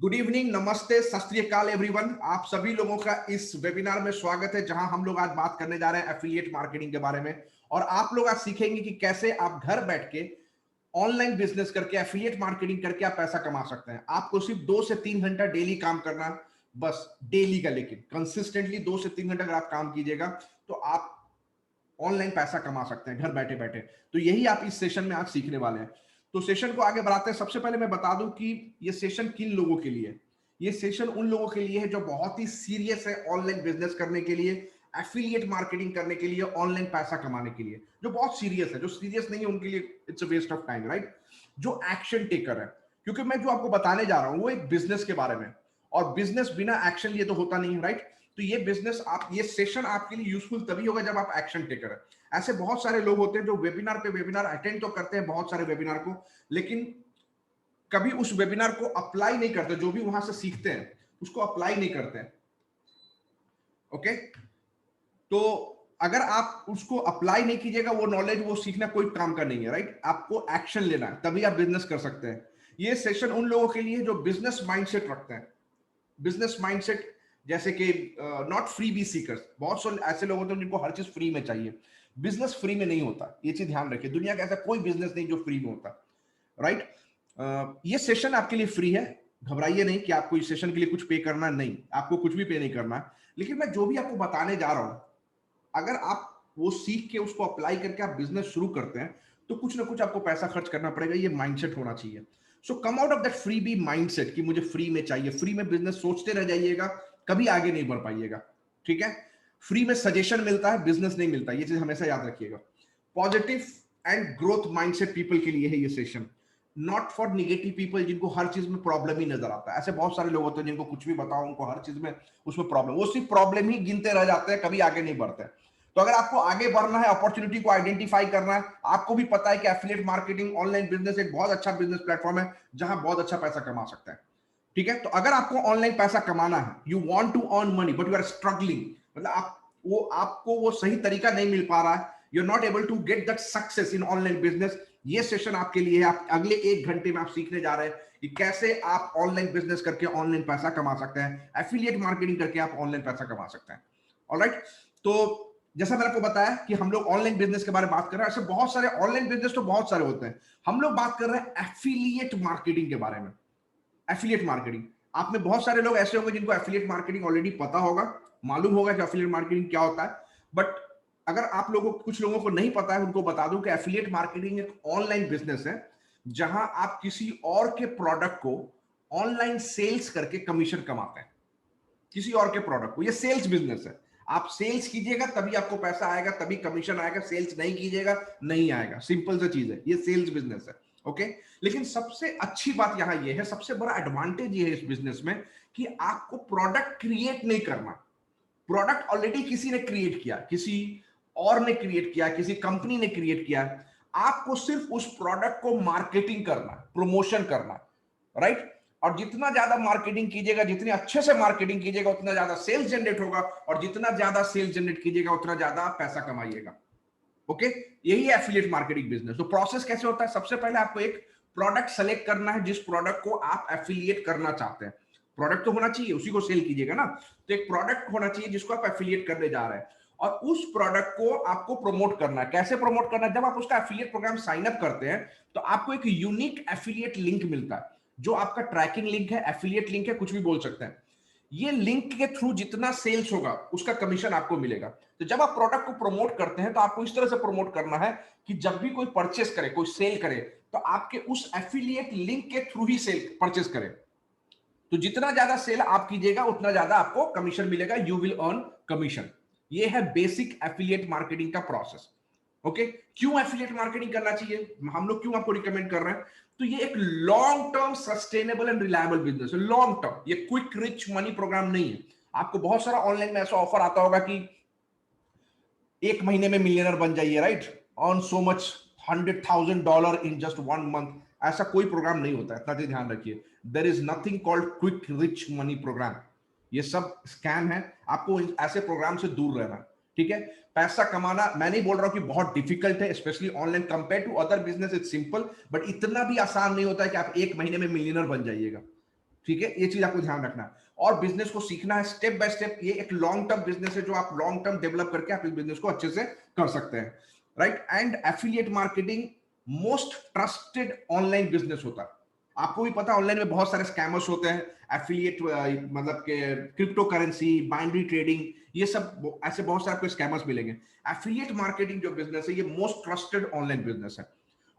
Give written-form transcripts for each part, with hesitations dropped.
Good evening, नमस्ते, सत श्री अकाल एवरीवन। आप सभी लोगों का इस वेबिनार में स्वागत है, जहां हम लोग आज बात करने जा रहे हैं एफिलिएट मार्केटिंग के बारे में। और आप लोग आज सीखेंगे कि कैसे आप घर बैठ के ऑनलाइन बिजनेस करके, एफिलिएट मार्केटिंग करके आप पैसा कमा सकते हैं। आपको सिर्फ 2 से 3 घंटा डेली काम करना, बस डेली का, लेकिन कंसिस्टेंटली 2 से 3 घंटा अगर आप काम कीजिएगा तो आप ऑनलाइन पैसा कमा सकते हैं घर बैठे बैठे। तो यही आप इस सेशन में आज सीखने वाले हैं। तो सेशन को आगे बढ़ाते हैं। सबसे पहले मैं बता दूं कि ये सेशन किन लोगों के लिए है। ये सेशन उन लोगों के लिए है जो बहुत ही सीरियस है ऑनलाइन बिजनेस करने के लिए, एफिलिएट मार्केटिंग करने के लिए, ऑनलाइन पैसा कमाने के लिए। जो बहुत सीरियस है, जो सीरियस नहीं है उनके लिए it's a waste of time, right. जो एक्शन टेकर है, क्योंकि मैं जो आपको बताने जा रहा हूं वो एक बिजनेस के बारे में, और बिजनेस बिना एक्शन लिए तो होता नहीं है, राइट। तो ये बिजनेस, आप ये सेशन आपके लिए यूजफुल तभी होगा जब आप एक्शन टेकर है। ऐसे बहुत सारे लोग होते हैं जो वेबिनार पे वेबिनार अटेंड तो करते हैं, बहुत सारे वेबिनार को, लेकिन कभी उस वेबिनार को अप्लाई नहीं करते। जो भी वहां से सीखते हैं उसको अप्लाई नहीं करते हैं। ओके, तो अगर आप उसको अप्लाई नहीं कीजिएगा, वो नॉलेज, वो सीखना कोई काम का नहीं है, राइट। आपको एक्शन लेना है, तभी आप बिजनेस कर सकते हैं। ये सेशन उन लोगों के लिए जो बिजनेस माइंडसेट रखते हैं। बिजनेस माइंडसेट जैसे कि नॉट फ्री बी सीकर्स। बहुत से ऐसे लोग होते हैं जिनको हर चीज फ्री में चाहिए। बिजनेस फ्री में नहीं होता, ये चीज ध्यान रखिए। दुनिया का ऐसा कोई बिजनेस नहीं जो फ्री में होता, राइट। ये सेशन आपके लिए फ्री है, घबराइए नहीं कि आपको इस सेशन के लिए कुछ पे करना, नहीं, आपको कुछ भी पे नहीं करना। लेकिन मैं जो भी आपको बताने जा रहा हूं, अगर आप वो सीख के उसको अप्लाई करके आप बिजनेस शुरू करते हैं तो कुछ ना कुछ आपको पैसा खर्च करना पड़ेगा। ये माइंडसेट होना चाहिए। So come out of that freebie mindset कि मुझे फ्री में चाहिए। फ्री में बिजनेस सोचते रह जाइएगा, कभी आगे नहीं बढ़ पाइएगा, ठीक है। फ्री में सजेशन मिलता है, बिजनेस नहीं मिलता, ये चीज हमेशा याद रखिएगा। Positive and growth mindset people के लिए है ये session, not for negative people जिनको हर चीज में प्रॉब्लम ही नजर आता है। ऐसे बहुत सारे लोग होते हैं जिनको कुछ भी बताओ उनको हर चीज में उसमें प्रॉब्लम, वो सिर्फ प्रॉब्लम ही गिनते रह जाते हैं, कभी आगे नहीं बढ़ते। तो अगर आपको आगे बढ़ना है, अपॉर्चुनिटी को आइडेंटिफाई करना है, आपको भी पता है कि एफिलिएट मार्केटिंग, ऑनलाइन बिजनेस एक बहुत अच्छा बिजनेस प्लेटफॉर्म है जहां बहुत अच्छा पैसा कमा सकता है, ठीक है। तो अगर आपको ऑनलाइन पैसा कमाना है, you want to earn money but you are struggling, मतलब आपको वो सही तरीका नहीं मिल पा रहा है, you are not able to get that success in online business, ये सेशन आपके लिए है। आप अगले 1 घंटे में आप सीखने जा रहे हैं कि कैसे आप ऑनलाइन बिजनेस करके ऑनलाइन पैसा कमा सकते हैं, एफिलिएट मार्केटिंग करके आप ऑनलाइन पैसा कमा सकते हैं। ऑलराइट, तो जैसा मैंने आपको बताया कि हम लोग ऑनलाइन बिजनेस के बारे में बात कर रहे हैं। ऐसे बहुत सारे ऑनलाइन बिजनेस तो बहुत सारे होते हैं, हम लोग बात कर रहे हैं एफिलिएट मार्केटिंग के बारे में। एफिलिएट मार्केटिंग, आप में बहुत सारे लोग ऐसे होंगे जिनको एफिलिएट मार्केटिंग ऑलरेडी पता होगा, मालूम होगा कि एफिलिएट मार्केटिंग क्या होता है। बट अगर आप लोगों, कुछ लोगों को नहीं पता है, उनको बता दूं कि एफिलिएट मार्केटिंग एक ऑनलाइन बिजनेस है जहां आप किसी और के प्रोडक्ट को ऑनलाइन सेल्स करके कमीशन कमाते हैं। किसी और के प्रोडक्ट को, ये सेल्स बिजनेस है। आप सेल्स कीजिएगा तभी आपको पैसा आएगा, तभी कमीशन आएगा। सेल्स नहीं कीजिएगा नहीं आएगा, सिंपल सा चीज है, ये सेल्स बिजनेस है। ओके, लेकिन सबसे अच्छी बात यहां ये है, सबसे बड़ा एडवांटेज ये है इस बिजनेस में कि आपको प्रोडक्ट क्रिएट नहीं करना। प्रोडक्ट ऑलरेडी किसी ने क्रिएट किया, किसी और ने क्रिएट किया, किसी कंपनी ने क्रिएट किया। आपको सिर्फ उस प्रोडक्ट को मार्केटिंग करना, प्रमोशन करना, राइट। और जितना ज्यादा मार्केटिंग कीजिएगा, जितने अच्छे से मार्केटिंग कीजिएगा, उतना ज्यादा सेल्स जनरेट होगा, और जितना ज्यादा सेल्स जनरेट कीजिएगा उतना ज्यादा पैसा कमाइएगा। ओके, यही है एफिलिएट मार्केटिंग बिजनेस। तो प्रोसेस कैसे होता है, सबसे पहले आपको एक प्रोडक्ट सेलेक्ट करना है जिस प्रोडक्ट को आप एफिलिएट करना चाहते हैं। प्रोडक्ट तो होना चाहिए, उसी को सेल कीजिएगा ना। तो एक प्रोडक्ट होना चाहिए जिसको आप एफिलिएट करने जा रहे हैं, और उस प्रोडक्ट को आपको प्रमोट करना है। कैसे प्रमोट करना है, जब आप उसका एफिलिएट प्रोग्राम साइन अप करते हैं तो आपको एक यूनिक एफिलिएट लिंक मिलता है, जो आपका ट्रैकिंग लिंक है, एफिलिएट लिंक है, कुछ भी बोल सकते हैं। ये लिंक के थ्रू जितना सेल्स होगा उसका कमीशन आपको मिलेगा। तो जब आप प्रोडक्ट को प्रमोट करते हैं तो आपको इस तरह से प्रमोट करना है कि जब भी कोई परचेस करे, कोई सेल करे, तो आपके उस एफिलिएट लिंक के थ्रू ही सेल परचेस करे। तो जितना ज्यादा सेल आप कीजिएगा उतना ज्यादा आपको कमीशन मिलेगा, यू विल अर्न कमीशन। ये है बेसिक एफिलिएट मार्केटिंग का प्रोसेस। ओके, क्यों एफिलिएट मार्केटिंग करना चाहिए, हम लोग क्यों आपको रिकमेंड कर रहे हैं। तो ये एक long term sustainable and reliable business है, लॉन्ग टर्म। ये क्विक रिच मनी प्रोग्राम नहीं है। आपको बहुत सारा ऑनलाइन में ऐसा ऑफर आता होगा कि 1 महीने में मिलियनर बन जाइए, right, earn so much, $100,000 in just 1 month. ऐसा कोई प्रोग्राम नहीं होता है, इतना ध्यान रखिए। There is nothing called quick rich money programme, ये सब स्कैम है। आपको ऐसे प्रोग्राम से दूर रहना, ठीक है। पैसा कमाना, मैं नहीं बोल रहा हूं कि बहुत डिफिकल्ट है, specially online, compare to other business it's simple, but इतना भी आसान नहीं होता है कि आप 1 महीने में मिलियनर बन जाइएगा। ठीक है, ये चीज आपको ध्यान रखना है। और बिजनेस को सीखना है स्टेप बाय स्टेप। ये एक लॉन्ग टर्म बिजनेस है जो आप लॉन्ग टर्म डेवलप करके आप इस बिजनेस को अच्छे से कर सकते हैं, right. And affiliate marketing most trusted online business होता है। आपको भी पता है ऑनलाइन में बहुत सारे स्कैमर्स होते हैं, एफिलिएट मतलब के क्रिप्टो करेंसी, बाइनरी ट्रेडिंग, ये सब ऐसे बहुत सारे आपको स्कैमर्स मिलेंगे। एफिलिएट मार्केटिंग जो बिजनेस है ये मोस्ट ट्रस्टेड ऑनलाइन बिजनेस है,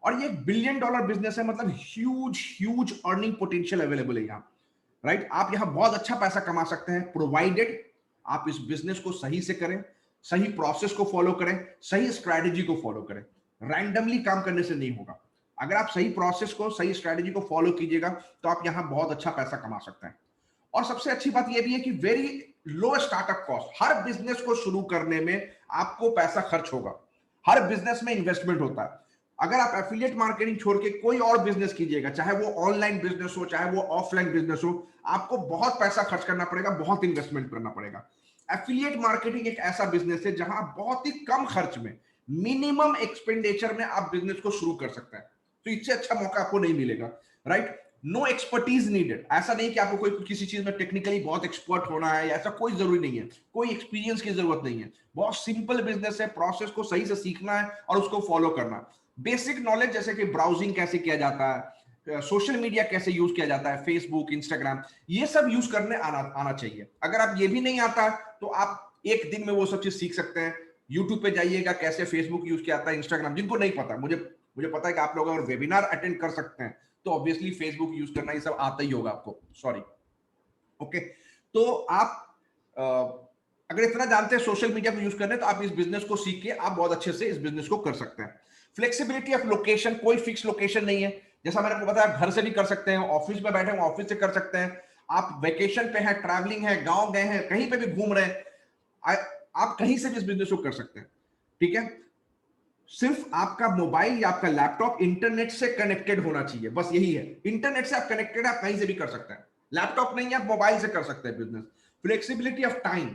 और ये बिलियन डॉलर बिजनेस है, मतलब huge huge earning potential available है यहाँ, राइट। आप यहां बहुत अच्छा पैसा कमा सकते हैं, प्रोवाइडेड आप इस बिजनेस को सही से करें, सही प्रोसेस को फॉलो करें, सही स्ट्रैटेजी को फॉलो करें। रैंडमली काम करने से नहीं होगा। अगर आप सही प्रोसेस को, सही स्ट्रैटेजी को फॉलो कीजिएगा तो आप यहां बहुत अच्छा पैसा कमा सकते हैं। और सबसे अच्छी बात यह भी है कि वेरी लो स्टार्टअप कॉस्ट। हर बिजनेस को शुरू करने में आपको पैसा खर्च होगा, हर बिजनेस में इन्वेस्टमेंट होता है। अगर आप एफिलिएट मार्केटिंग छोड़ के कोई और बिजनेस कीजिएगा, चाहे वो ऑनलाइन बिजनेस हो, चाहे वो ऑफलाइन बिजनेस हो, आपको बहुत पैसा खर्च करना पड़ेगा, बहुत इन्वेस्टमेंट करना पड़ेगा। एफिलिएट मार्केटिंग एक ऐसा बिजनेस है जहां बहुत ही कम खर्च में, मिनिमम एक्सपेंडिचर में आप बिजनेस को शुरू कर सकते हैं। तो इससे अच्छा मौका आपको नहीं मिलेगा, राइट। No expertise needed. ऐसा नहीं कि आपको कोई किसी चीज में टेक्निकली बहुत एक्सपर्ट होना है, ऐसा कोई जरूरी नहीं है, कोई एक्सपीरियंस की जरूरत नहीं है। बहुत सिंपल बिजनेस है, प्रोसेस को सही से सीखना है और उसको फॉलो करना है। बेसिक नॉलेज जैसे कि ब्राउजिंग कैसे किया जाता है, सोशल मीडिया कैसे यूज किया जाता है, फेसबुक, इंस्टाग्राम, ये सब यूज करने आना चाहिए। अगर आप ये भी नहीं आता तो आप एक दिन में वो सब चीज सीख सकते हैं। यूट्यूब पे जाइएगा कैसे फेसबुक यूज किया जाता है, इंस्टाग्राम, जिनको नहीं पता, मुझे मुझे पता है कि आप लोग अगर वेबिनार अटेंड कर सकते हैं तो ऑब्वियसली फेसबुक यूज करना ये सब आता ही होगा आपको, सॉरी। ओके, तो आप अगर इतना जानते हैं सोशल मीडिया को यूज करने, तो आप इस बिजनेस को सीख के आप बहुत अच्छे से इस बिजनेस को कर सकते हैं। फ्लेक्सिबिलिटी ऑफ लोकेशन, कोई फिक्स लोकेशन नहीं है। जैसा मैंने आपको बताया, घर से भी कर सकते हैं, ऑफिस में बैठे हैं ऑफिस से कर सकते हैं, आप वेकेशन पे हैं, ट्रैवलिंग है, गांव गए हैं, कहीं पे भी घूम रहे हैं, आप कहीं से भी इस बिजनेस को कर सकते हैं, ठीक है। सिर्फ आपका मोबाइल या आपका लैपटॉप इंटरनेट से कनेक्टेड होना चाहिए, बस यही है। इंटरनेट से आप कनेक्टेड, आप कहीं से भी कर सकते हैं। लैपटॉप नहीं है, आप मोबाइल से कर सकते हैं बिजनेस। फ्लेक्सिबिलिटी ऑफ टाइम,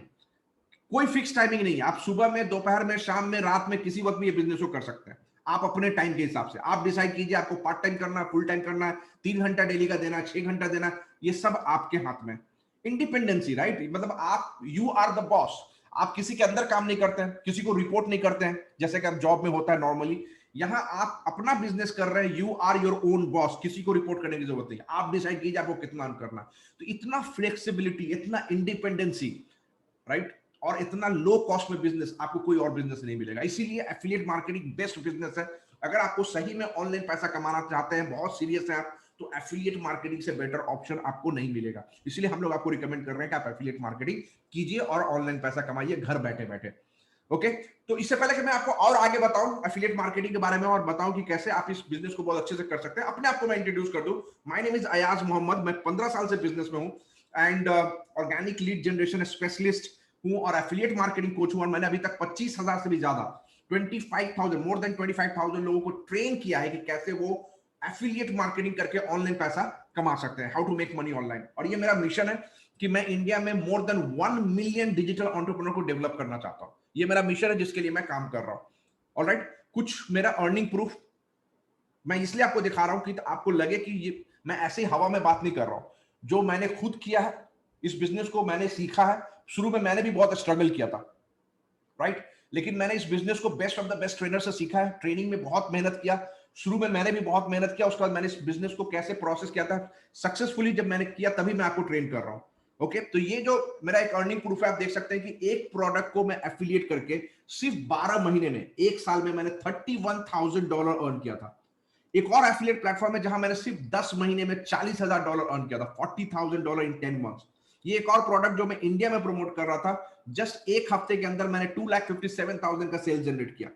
कोई फिक्स टाइमिंग नहीं है। आप सुबह में, दोपहर में, शाम में, रात में, किसी वक्त भी ये बिजनेस को कर सकते हैं। आप अपने टाइम के हिसाब से आप डिसाइड कीजिए, आपको पार्ट टाइम करना है, फुल टाइम करना है, 3 घंटा डेली का देना है, 6 घंटा देना है, ये सब आपके हाथ में। इंडिपेंडेंसी, राइट, मतलब आप, यू आर द बॉस। आप किसी के अंदर काम नहीं करते हैं, किसी को रिपोर्ट नहीं करते हैं जैसे कि आप जॉब में होता है नॉर्मली। यहां आप अपना बिजनेस कर रहे हैं, you are your own boss, किसी को रिपोर्ट करने की जरूरत नहीं। आप डिसाइड कीजिए आपको कितना अर्न करना। तो इतना फ्लेक्सिबिलिटी, इतना इंडिपेंडेंसी, राइट, और इतना लो कॉस्ट में बिजनेस आपको कोई और बिजनेस नहीं मिलेगा। इसीलिए एफिलिएट मार्केटिंग बेस्ट बिजनेस है। अगर आपको सही में ऑनलाइन पैसा कमाना चाहते हैं, बहुत सीरियस है आप, तो एफिलिएट मार्केटिंग से बेटर ऑप्शन आपको नहीं मिलेगा। इसलिए हम लोग आपको रिकमेंड कर रहे हैं कि आप एफिलिएट मार्केटिंग कीजिए और ऑनलाइन पैसा कमाइए घर बैठे बैठे। ओके, तो इससे पहले कि मैं आपको और आगे बताऊं एफिलिएट मार्केटिंग के बारे में और बताऊं कि कैसे आप इस बिजनेस को बहुत अच्छे से कर सकते हैं, अपने आप को मैं इंट्रोड्यूस कर दूं। My name is Ayaz Mohammed, मैं 15 साल से बिजनेस में हूं and organic lead generation specialist हूं और एफिलिएट मार्केटिंग कोच हूं। और मैंने अभी तक 25,000 से भी ज्यादा, 25,000, मोर देन 25,000 लोगों को ट्रेन किया है कि कैसे वो एफिलिएट मार्केटिंग करके ऑनलाइन पैसा कमा सकते हैं, how to make money online. और ये मेरा मिशन है कि मैं इंडिया में more than 1 million digital entrepreneur को डेवलप करना चाहता हूं। ये मेरा मिशन है जिसके लिए मैं काम कर रहा हूं। ऑलराइट, कुछ मेरा अर्निंग प्रूफ मैं इसलिए आपको दिखा रहा हूं कि आपको लगे कि ये मैं ऐसे ही हवा में बात नहीं कर रहा हूं। जो मैंने खुद किया है, इस बिजनेस को मैंने सीखा है। शुरू में मैंने भी बहुत स्ट्रगल किया था, राइट, लेकिन मैंने इस बिजनेस को best of the best trainer से सीखा है। ट्रेनिंग में बहुत मेहनत किया, शुरू में मैंने भी बहुत मेहनत किया। उसके बाद मैंने इस बिजनेस को कैसे प्रोसेस किया था सक्सेसफुली, जब मैंने किया तभी मैं आपको ट्रेन कर रहा हूं। ओके, तो ये जो मेरा एक अर्निंग प्रूफ है, आप देख सकते हैं कि एक प्रोडक्ट को मैं एफिलिएट करके सिर्फ 12 महीने में, एक साल में मैंने $31,000 अर्न किया था। एक और एफिलिएट प्लेटफॉर्म है जहां मैंने सिर्फ 10 महीने में $40,000 अर्न किया था, $40,000 इन 10 मंथ्स। ये एक और प्रोडक्ट जो मैं इंडिया में प्रमोट कर रहा था, जस्ट एक हफ्ते के अंदर मैंने 2,57,000 का सेल जनरेट किया।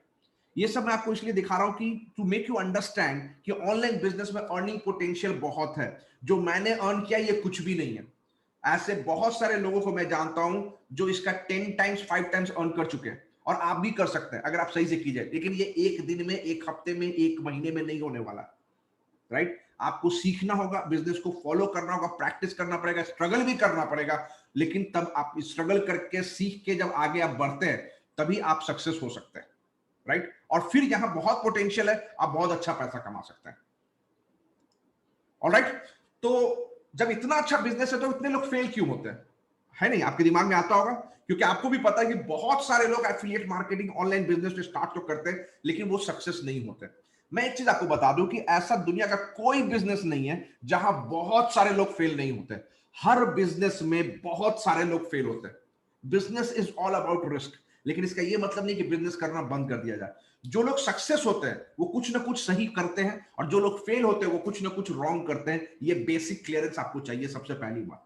ये सब मैं आपको इसलिए दिखा रहा हूं कि टू मेक यू अंडरस्टैंड कि ऑनलाइन बिजनेस में अर्निंग पोटेंशियल बहुत है। जो मैंने अर्न किया ये कुछ भी नहीं है। ऐसे बहुत सारे लोगों को मैं जानता हूं जो इसका 10 टाइम्स 5 टाइम्स अर्न कर चुके हैं, और आप भी कर सकते हैं अगर आप सही से कीजिए। लेकिन ये एक दिन में, एक हफ्ते में, एक महीने में नहीं होने वाला, राइट। आपको सीखना होगा, बिजनेस को फॉलो करना होगा, प्रैक्टिस करना पड़ेगा, स्ट्रगल भी करना पड़ेगा। लेकिन तब आप स्ट्रगल करके, सीख के जब आगे आप बढ़ते हैं, तभी आप सक्सेस हो सकते हैं, राइट। और फिर यहां बहुत पोटेंशियल है, आप बहुत अच्छा पैसा कमा सकते हैं। ऑलराइट, तो जब इतना अच्छा बिजनेस है तो इतने लोग फेल क्यों होते हैं? है नहीं, आपके दिमाग में आता होगा, क्योंकि आपको भी पता है कि बहुत सारे लोग एफिलिएट मार्केटिंग ऑनलाइन बिजनेस में स्टार्ट तो करते हैं लेकिन वो सक्सेस नहीं होते। मैं एक चीज आपको बता दूं कि ऐसा दुनिया का कोई बिजनेस नहीं है जहां बहुत सारे लोग फेल नहीं होते। हर बिजनेस में बहुत सारे लोग फेल होते हैं। Business is all about risk, लेकिन इसका यह मतलब नहीं कि बिजनेस करना बंद कर दिया जाए। जो लोग सक्सेस होते हैं वो कुछ ना कुछ सही करते हैं, और जो लोग फेल होते हैं वो कुछ ना कुछ रॉन्ग करते हैं। ये बेसिक क्लियरेंस आपको चाहिए सबसे पहली बात।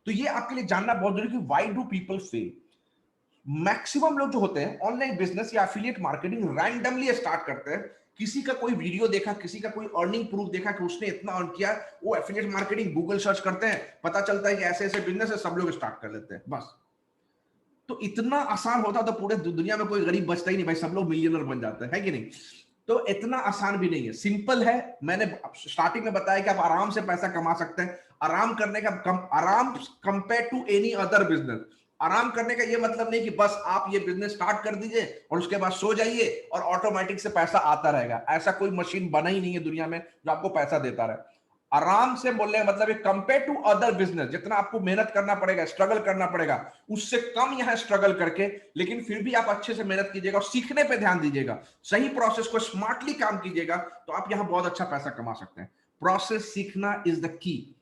तो ये आपके लिए जानना बहुत जरूरी कि why do people fail. Maximum लोग जो होते हैं ऑनलाइन बिजनेस या एफिलिएट मार्केटिंग रैंडमली स्टार्ट करते हैं। किसी का कोई वीडियो देखा, किसी का कोई अर्निंग प्रूफ देखा कि उसने इतना अर्न किया, वो एफिलिएट मार्केटिंग गूगल सर्च करते हैं, पता चलता है कि ऐसे ऐसे बिजनेस है, सब लोग स्टार्ट कर लेते हैं बस। तो इतना आसान होता तो पूरे दुनिया में कोई गरीब बचता ही नहीं भाई, सब लोग मिलियनर बन जाते हैं, है कि नहीं? तो इतना आसान भी नहीं है, सिंपल है। मैंने स्टार्टिंग में बताया कि आप आराम से पैसा कमा सकते हैं। आराम करने का आराम compare to any other business. आराम करने का ये मतलब नहीं कि बस आप ये बिजनेस स्टार्ट कर दीजिए और उसके बाद सो जाइए और ऑटोमेटिक से पैसा आता रहेगा। ऐसा कोई मशीन बना ही नहीं है दुनिया में जो आपको पैसा देता रहे। आराम से बोलने का मतलब कंपेयर टू अदर बिजनेस, जितना आपको मेहनत करना पड़ेगा, स्ट्रगल करना पड़ेगा, उससे कम यहां स्ट्रगल करके, लेकिन फिर भी आप अच्छे से मेहनत कीजिएगा और सीखने पे ध्यान दीजिएगा, सही प्रोसेस को स्मार्टली काम कीजिएगा, तो आप यहां बहुत अच्छा पैसा कमा सकते हैं। प्रोसेस सीखना इज द की।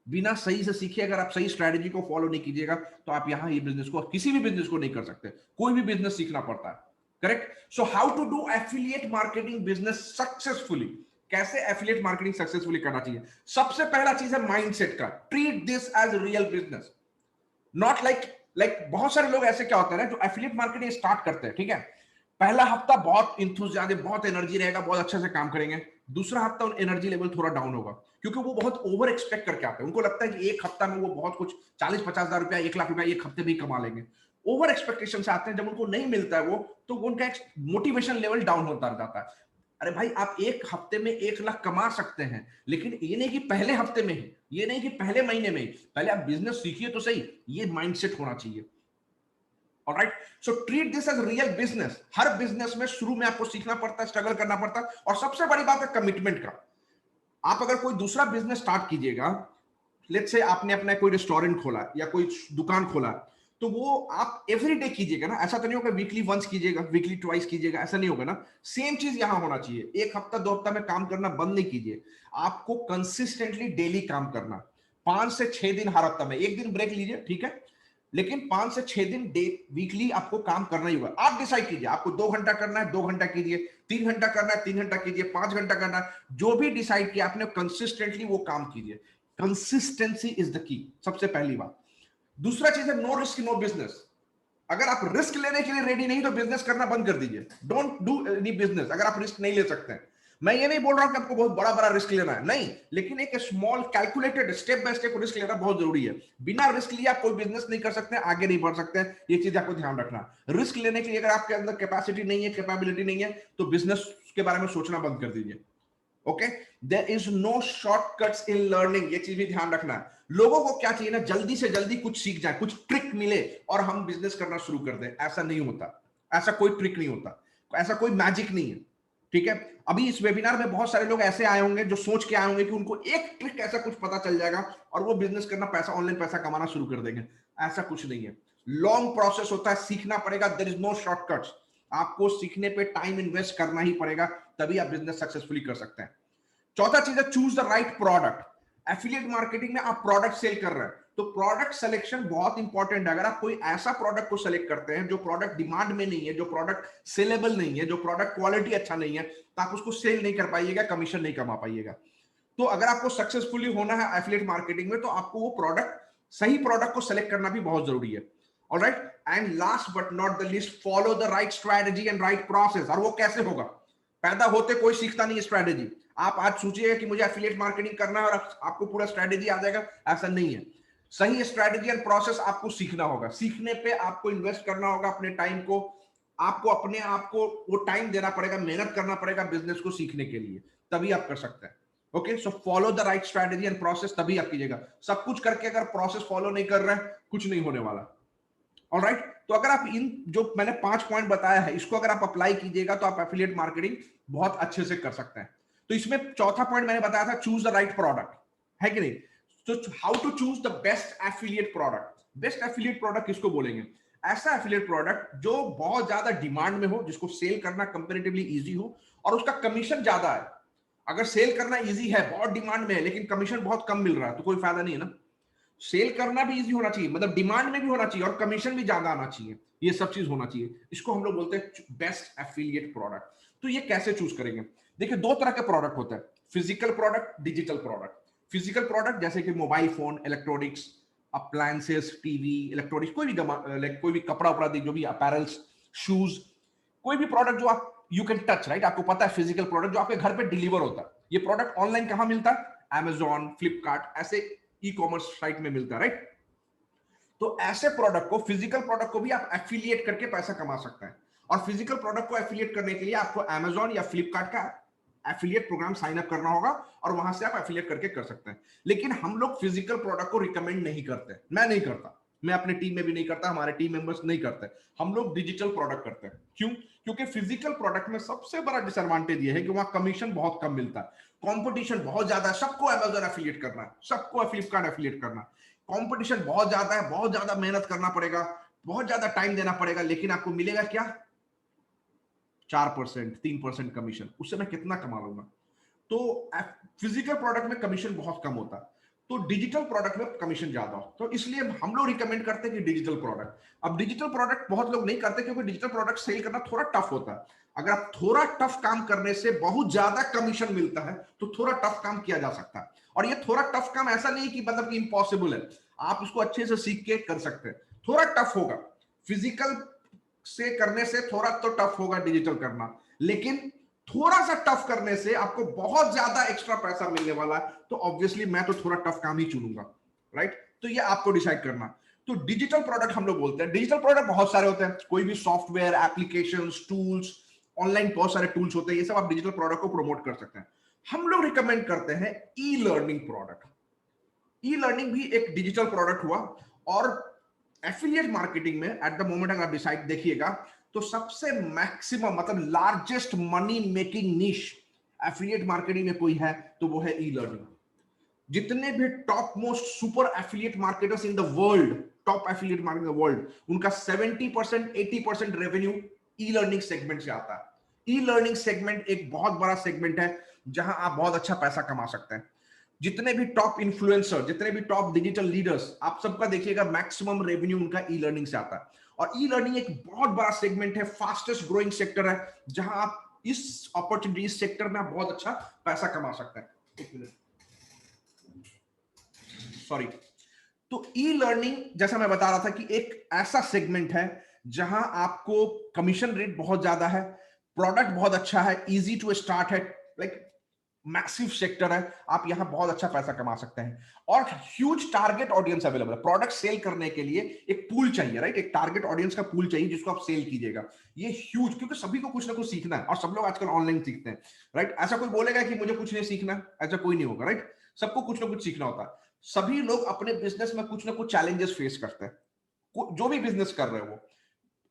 बिना सही से सीखे अगर आप सही स्ट्रेटेजी को फॉलो नहीं कीजिएगा तो आप यहां ये बिजनेस को, किसी भी बिजनेस को नहीं कर सकते। कोई भी बिजनेस सीखना पड़ता है। Correct. So how to do affiliate marketing business successfully. कैसे एफिलिएट मार्केटिंग सक्सेसफुली करना चाहिए? सबसे पहला चीज है माइंडसेट का। Treat this as real business, not like बहुत सारे लोग ऐसे क्या होता है ना, जो एफिलिएट मार्केटिंग स्टार्ट करते हैं, ठीक है, पहला हफ्ता बहुत इंथुसियाज्म, बहुत एनर्जी रहेगा, बहुत अच्छे से काम करेंगे। दूसरा हफ्ता एनर्जी लेवल थोड़ा डाउन होगा, क्योंकि वो बहुत ओवर एक्सपेक्ट करके आते हैं। उनको लगता है कि एक हफ्ता में वो बहुत कुछ 40-50 हजार रुपया, 1 लाख रुपया एक हफ्ते में ही कमा लेंगे। ओवर एक्सपेक्टेशन से आते हैं, जब उनको नहीं मिलता है वो, तो उनका मोटिवेशन लेवल डाउन होता जाता है। अरे भाई, आप एक हफ्ते में 1 लाख कमा सकते हैं, लेकिन ये नहीं कि पहले हफ्ते में ही, ये नहीं कि पहले महीने में ही। पहले आप बिजनेस सीखिए तो सही, ये माइंडसेट होना चाहिए। Alright, so treat this as real business. हर बिजनेस में शुरू में आपको सीखना पड़ता है, स्ट्रगल करना पड़ता है, और सबसे बड़ी बात है कमिटमेंट का। आप अगर कोई दूसरा बिजनेस स्टार्ट कीजिएगा, लेट्स से आपने अपना कोई रेस्टोरेंट खोला या कोई दुकान खोला, तो वो आप एवरी डे कीजिएगा ना। ऐसा तो नहीं होगा वीकली वंस कीजिएगा, वीकली ट्वाइस कीजिएगा, ऐसा नहीं होगा ना। सेम चीज यहां होना चाहिए। एक हफ्ता 2 हफ्ता में काम करना बंद नहीं कीजिए, आपको कंसिस्टेंटली डेली काम करना। 5 से 6 दिन हर हफ्ता में, एक दिन ब्रेक लीजिए, ठीक है, लेकिन 5 से 6 दिन डे वीकली आपको काम करना ही होगा। आप डिसाइड कीजिए, आपको 2 घंटा करना है 2 घंटा कीजिए, 3 घंटा करना है 3 घंटा कीजिए, 5 घंटा करना है, जो भी डिसाइड किया आपने, कंसिस्टेंटली वो काम कीजिए। कंसिस्टेंसी इज द की, सबसे पहली बात। दूसरा चीज है नो रिस्क नो बिजनेस। अगर आप रिस्क लेने के लिए रेडी नहीं तो बिजनेस करना बंद कर दीजिए। डोंट डू एनी बिजनेस अगर आप रिस्क नहीं ले सकते हैं। मैं ये नहीं बोल रहा हूं कि आपको बहुत बड़ा बड़ा रिस्क लेना है, नहीं, लेकिन एक small calculated step by step risk लेना बहुत जरूरी है। बिना रिस्क लिए आप कोई बिजनेस नहीं कर सकते, आगे नहीं बढ़ सकते हैं। ये चीज आपको ध्यान रखना। रिस्क लेने के लिए अगर आपके अंदर कैपेसिटी नहीं है, कैपेबिलिटी नहीं है, तो बिजनेस के बारे में सोचना बंद कर दीजिए। Okay, there is no shortcuts in learning, ये चीज भी ध्यान रखना है। लोगों को क्या चाहिए ना, जल्दी से जल्दी कुछ सीख जाए, कुछ ट्रिक मिले और हम बिजनेस करना शुरू कर दें। ऐसा नहीं होता, ऐसा कोई ट्रिक नहीं होता, ऐसा कोई मैजिक नहीं है, ठीक है। अभी इस वेबिनार में बहुत सारे लोग ऐसे आए होंगे जो सोच के आए होंगे कि उनको एक ट्रिक ऐसा कुछ पता चल जाएगा और वो बिजनेस करना, पैसा, ऑनलाइन पैसा कमाना शुरू कर देंगे। ऐसा कुछ नहीं है। लॉन्ग प्रोसेस होता है, सीखना पड़ेगा। There is no shortcuts. आपको सीखने पे टाइम इन्वेस्ट करना ही पड़ेगा, तभी आप बिजनेस सक्सेसफुली कर सकते हैं। चौथा चीज है choose the right product. Affiliate marketing में आप प्रोडक्ट सेल कर रहे हैं, तो प्रोडक्ट सिलेक्शन बहुत इंपॉर्टेंट है। अगर आप कोई ऐसा प्रोडक्ट को सेलेक्ट करते हैं जो प्रोडक्ट डिमांड में नहीं है, जो प्रोडक्ट सेलेबल नहीं है, जो प्रोडक्ट क्वालिटी अच्छा नहीं है, तो आप उसको सेल नहीं कर पाइएगा, कमीशन नहीं कमा पाइएगा। तो अगर आपको सक्सेसफुली होना है एफिलिएट मार्केटिंग में, तो आपको वो प्रोडक्ट, सही प्रोडक्ट को सेलेक्ट करना भी बहुत जरूरी है। Alright, and last but not the least, follow the right strategy and right process. और वो कैसे होगा? पैदा होते कोई सीखता नहीं है स्ट्रेटेजी। आप आज सोचिएगा कि मुझे एफिलिएट मार्केटिंग करना है और आपको पूरा स्ट्रेटेजी आ जाएगा, ऐसा नहीं है। सही स्ट्रेटेजी एंड प्रोसेस आपको सीखना होगा। सीखने पे आपको इन्वेस्ट करना होगा अपने टाइम को, आपको अपने आप को वो टाइम देना पड़ेगा, मेहनत करना पड़ेगा बिजनेस को सीखने के लिए, तभी आप कर सकते हैं। Okay, so follow the right strategy and process, तभी आप कीजिएगा। सब कुछ करके अगर प्रोसेस फॉलो नहीं कर रहे हैं, कुछ नहीं होने वाला। ऑलराइट, तो अगर आप इन जो मैंने 5 पॉइंट बताया है, इसको अगर आप अप्लाई कीजिएगा तो आप एफिलिएट मार्केटिंग बहुत अच्छे से कर सकते हैं। तो इसमें चौथा पॉइंट मैंने बताया था, चूज द राइट प्रोडक्ट, है कि नहीं? तो how to choose the best affiliate product. Best affiliate product किसको बोलेंगे? ऐसा एफिलिएट प्रोडक्ट जो बहुत ज्यादा डिमांड में हो, जिसको सेल करना कंपैरेटिवली इजी हो और उसका कमीशन ज्यादा है। अगर सेल करना इजी है, बहुत डिमांड में है, लेकिन कमीशन बहुत कम मिल रहा है, तो कोई फायदा नहीं है ना। सेल करना भी इजी होना चाहिए, मतलब डिमांड में भी होना चाहिए और कमीशन भी ज्यादा आना चाहिए, ये सब चीज होना चाहिए। इसको हम लोग बोलते हैं बेस्ट एफिलिएट प्रोडक्ट। तो ये कैसे चूज करेंगे? देखिए, दो तरह के प्रोडक्ट होते हैं, physical product, digital product. Physical product जैसे कि mobile phone, electronics, appliances, TV, electronics, कोई भी लाइक कोई भी कपड़ा उपड़ा, जो भी अपैरल्स, शूज, कोई भी प्रोडक्ट जो आप यू कैन टच, राइट, आपको पता है फिजिकल प्रोडक्ट जो आपके घर पे डिलीवर होता है। ये प्रोडक्ट ऑनलाइन कहां मिलता है? Amazon, फ्लिपकार्ट, ऐसे ई कॉमर्स साइट में मिलता है, राइट। तो ऐसे प्रोडक्ट को, फिजिकल प्रोडक्ट को भी आप एफिलिएट करके पैसा कमा सकते हैं। और फिजिकल प्रोडक्ट को एफिलिएट करने के लिए आपको Amazon या फ्लिपकार्ट का एफिलिएट प्रोग्राम साइन अप करना होगा और वहां से आप एफिलिएट करके कर सकते हैं। लेकिन हम लोग फिजिकल प्रोडक्ट को रिकमेंड नहीं करते, मैं नहीं करता, मैं अपने टीम में भी नहीं करता, हमारे टीम मेंबर्स नहीं करते। हम लोग डिजिटल प्रोडक्ट करते हैं। क्यों? क्योंकि फिजिकल प्रोडक्ट में सबसे बड़ा डिसएडवांटेज ये है कि वहां कमीशन बहुत कम मिलता है, कंपटीशन बहुत ज्यादा है, सबको Amazon एफिलिएट करना है, सबको फ्लिपकार्ट एफिलिएट करना है, कंपटीशन बहुत ज्यादा है, बहुत ज्यादा मेहनत करना पड़ेगा, बहुत ज्यादा टाइम देना पड़ेगा, लेकिन आपको मिलेगा क्या? 4%, 3% कमीशन। उससे मैं कितना कमा लूंगा? तो फिजिकल प्रोडक्ट में कमीशन बहुत कम होता है, तो डिजिटल प्रोडक्ट में कमीशन ज्यादा हो, तो इसलिए हम लोग रिकमेंड करते हैं कि डिजिटल प्रोडक्ट। अब डिजिटल प्रोडक्ट बहुत लोग नहीं करते क्योंकि डिजिटल प्रोडक्ट सेल करना थोड़ा टफ होता है। अगर आप थोड़ा टफ काम करने से बहुत ज्यादा कमीशन मिलता है, तो थोड़ा टफ काम किया जा सकता है। और ये थोड़ा टफ काम ऐसा नहीं कि मतलब कि इम्पॉसिबल है, आप इसको अच्छे से सीख के कर सकते हैं। थोड़ा टफ होगा, फिजिकल से करने से थोड़ा तो टफ होगा डिजिटल करना, लेकिन थोड़ा सा टफ करने से आपको बहुत ज्यादा एक्स्ट्रा पैसा मिलने वाला है। तो ऑब्वियसली मैं तो थोड़ा टफ काम ही चुनूंगा, राइट। तो ये आपको डिसाइड करना। तो डिजिटल प्रोडक्ट हम लोग बोलते हैं, डिजिटल प्रोडक्ट बहुत सारे होते हैं, कोई भी सॉफ्टवेयर, एप्लीकेशंस, टूल्स, ऑनलाइन बहुत सारे टूल्स होते हैं, ये सब आप डिजिटल प्रोडक्ट को प्रमोट कर सकते हैं। हम लोग रिकमेंड करते हैं e learning product. E learning भी एक डिजिटल प्रोडक्ट हुआ। और एफिलिएट मार्केटिंग में एट द मोमेंट अगर आप डिसाइड देखिएगा, तो सबसे मैक्सिमम मतलब लार्जेस्ट मनी मेकिंग निश एफिलिएट मार्केटिंग में कोई है तो वो है ई लर्निंग। जितने भी top most super affiliate marketers in the world, top affiliate marketer in the world, उनका 70% 80% रेवेन्यू ई लर्निंग सेगमेंट से आता है। ई लर्निंग सेगमेंट एक बहुत बड़ा सेगमेंट है जहां आप बहुत अच्छा पैसा कमा सकते हैं। जितने भी टॉप इन्फ्लुएंसर, जितने भी टॉप डिजिटल लीडर्स, आप सबका देखिएगा मैक्सिमम रेवेन्यू उनका ई लर्निंग से आता है। और ई लर्निंग एक बहुत बड़ा सेगमेंट है, फास्टेस्ट ग्रोइंग सेक्टर है, जहां आप इस अपॉर्चुनिटी, इस सेक्टर में आप बहुत अच्छा पैसा कमा सकते हैं। एक मिनट, सॉरी। तो ई लर्निंग, जैसा मैं बता रहा था, कि एक ऐसा सेगमेंट है जहां आपको कमीशन रेट बहुत ज्यादा है, प्रोडक्ट बहुत अच्छा है, इजी टू स्टार्ट है, लाइक मैसिव सेक्टर है, आप यहां बहुत अच्छा पैसा कमा सकते हैं। और ह्यूज टारगेट ऑडियंस अवेलेबल है। प्रोडक्ट सेल करने के लिए एक पूल चाहिए, राइट, एक टारगेट ऑडियंस का पूल चाहिए जिसको आप सेल कीजिएगा। ये ह्यूज, क्योंकि सभी को कुछ ना कुछ सीखना है और सब लोग आजकल ऑनलाइन सीखते हैं, राइट। ऐसा कोई बोलेगा कि मुझे कुछ नहीं सीखना, ऐसा कोई नहीं होगा, राइट। सबको कुछ ना कुछ सीखना होता है। सभी लोग अपने बिजनेस में कुछ ना कुछ चैलेंजेस फेस करते हैं। जो भी बिजनेस कर रहे हो वो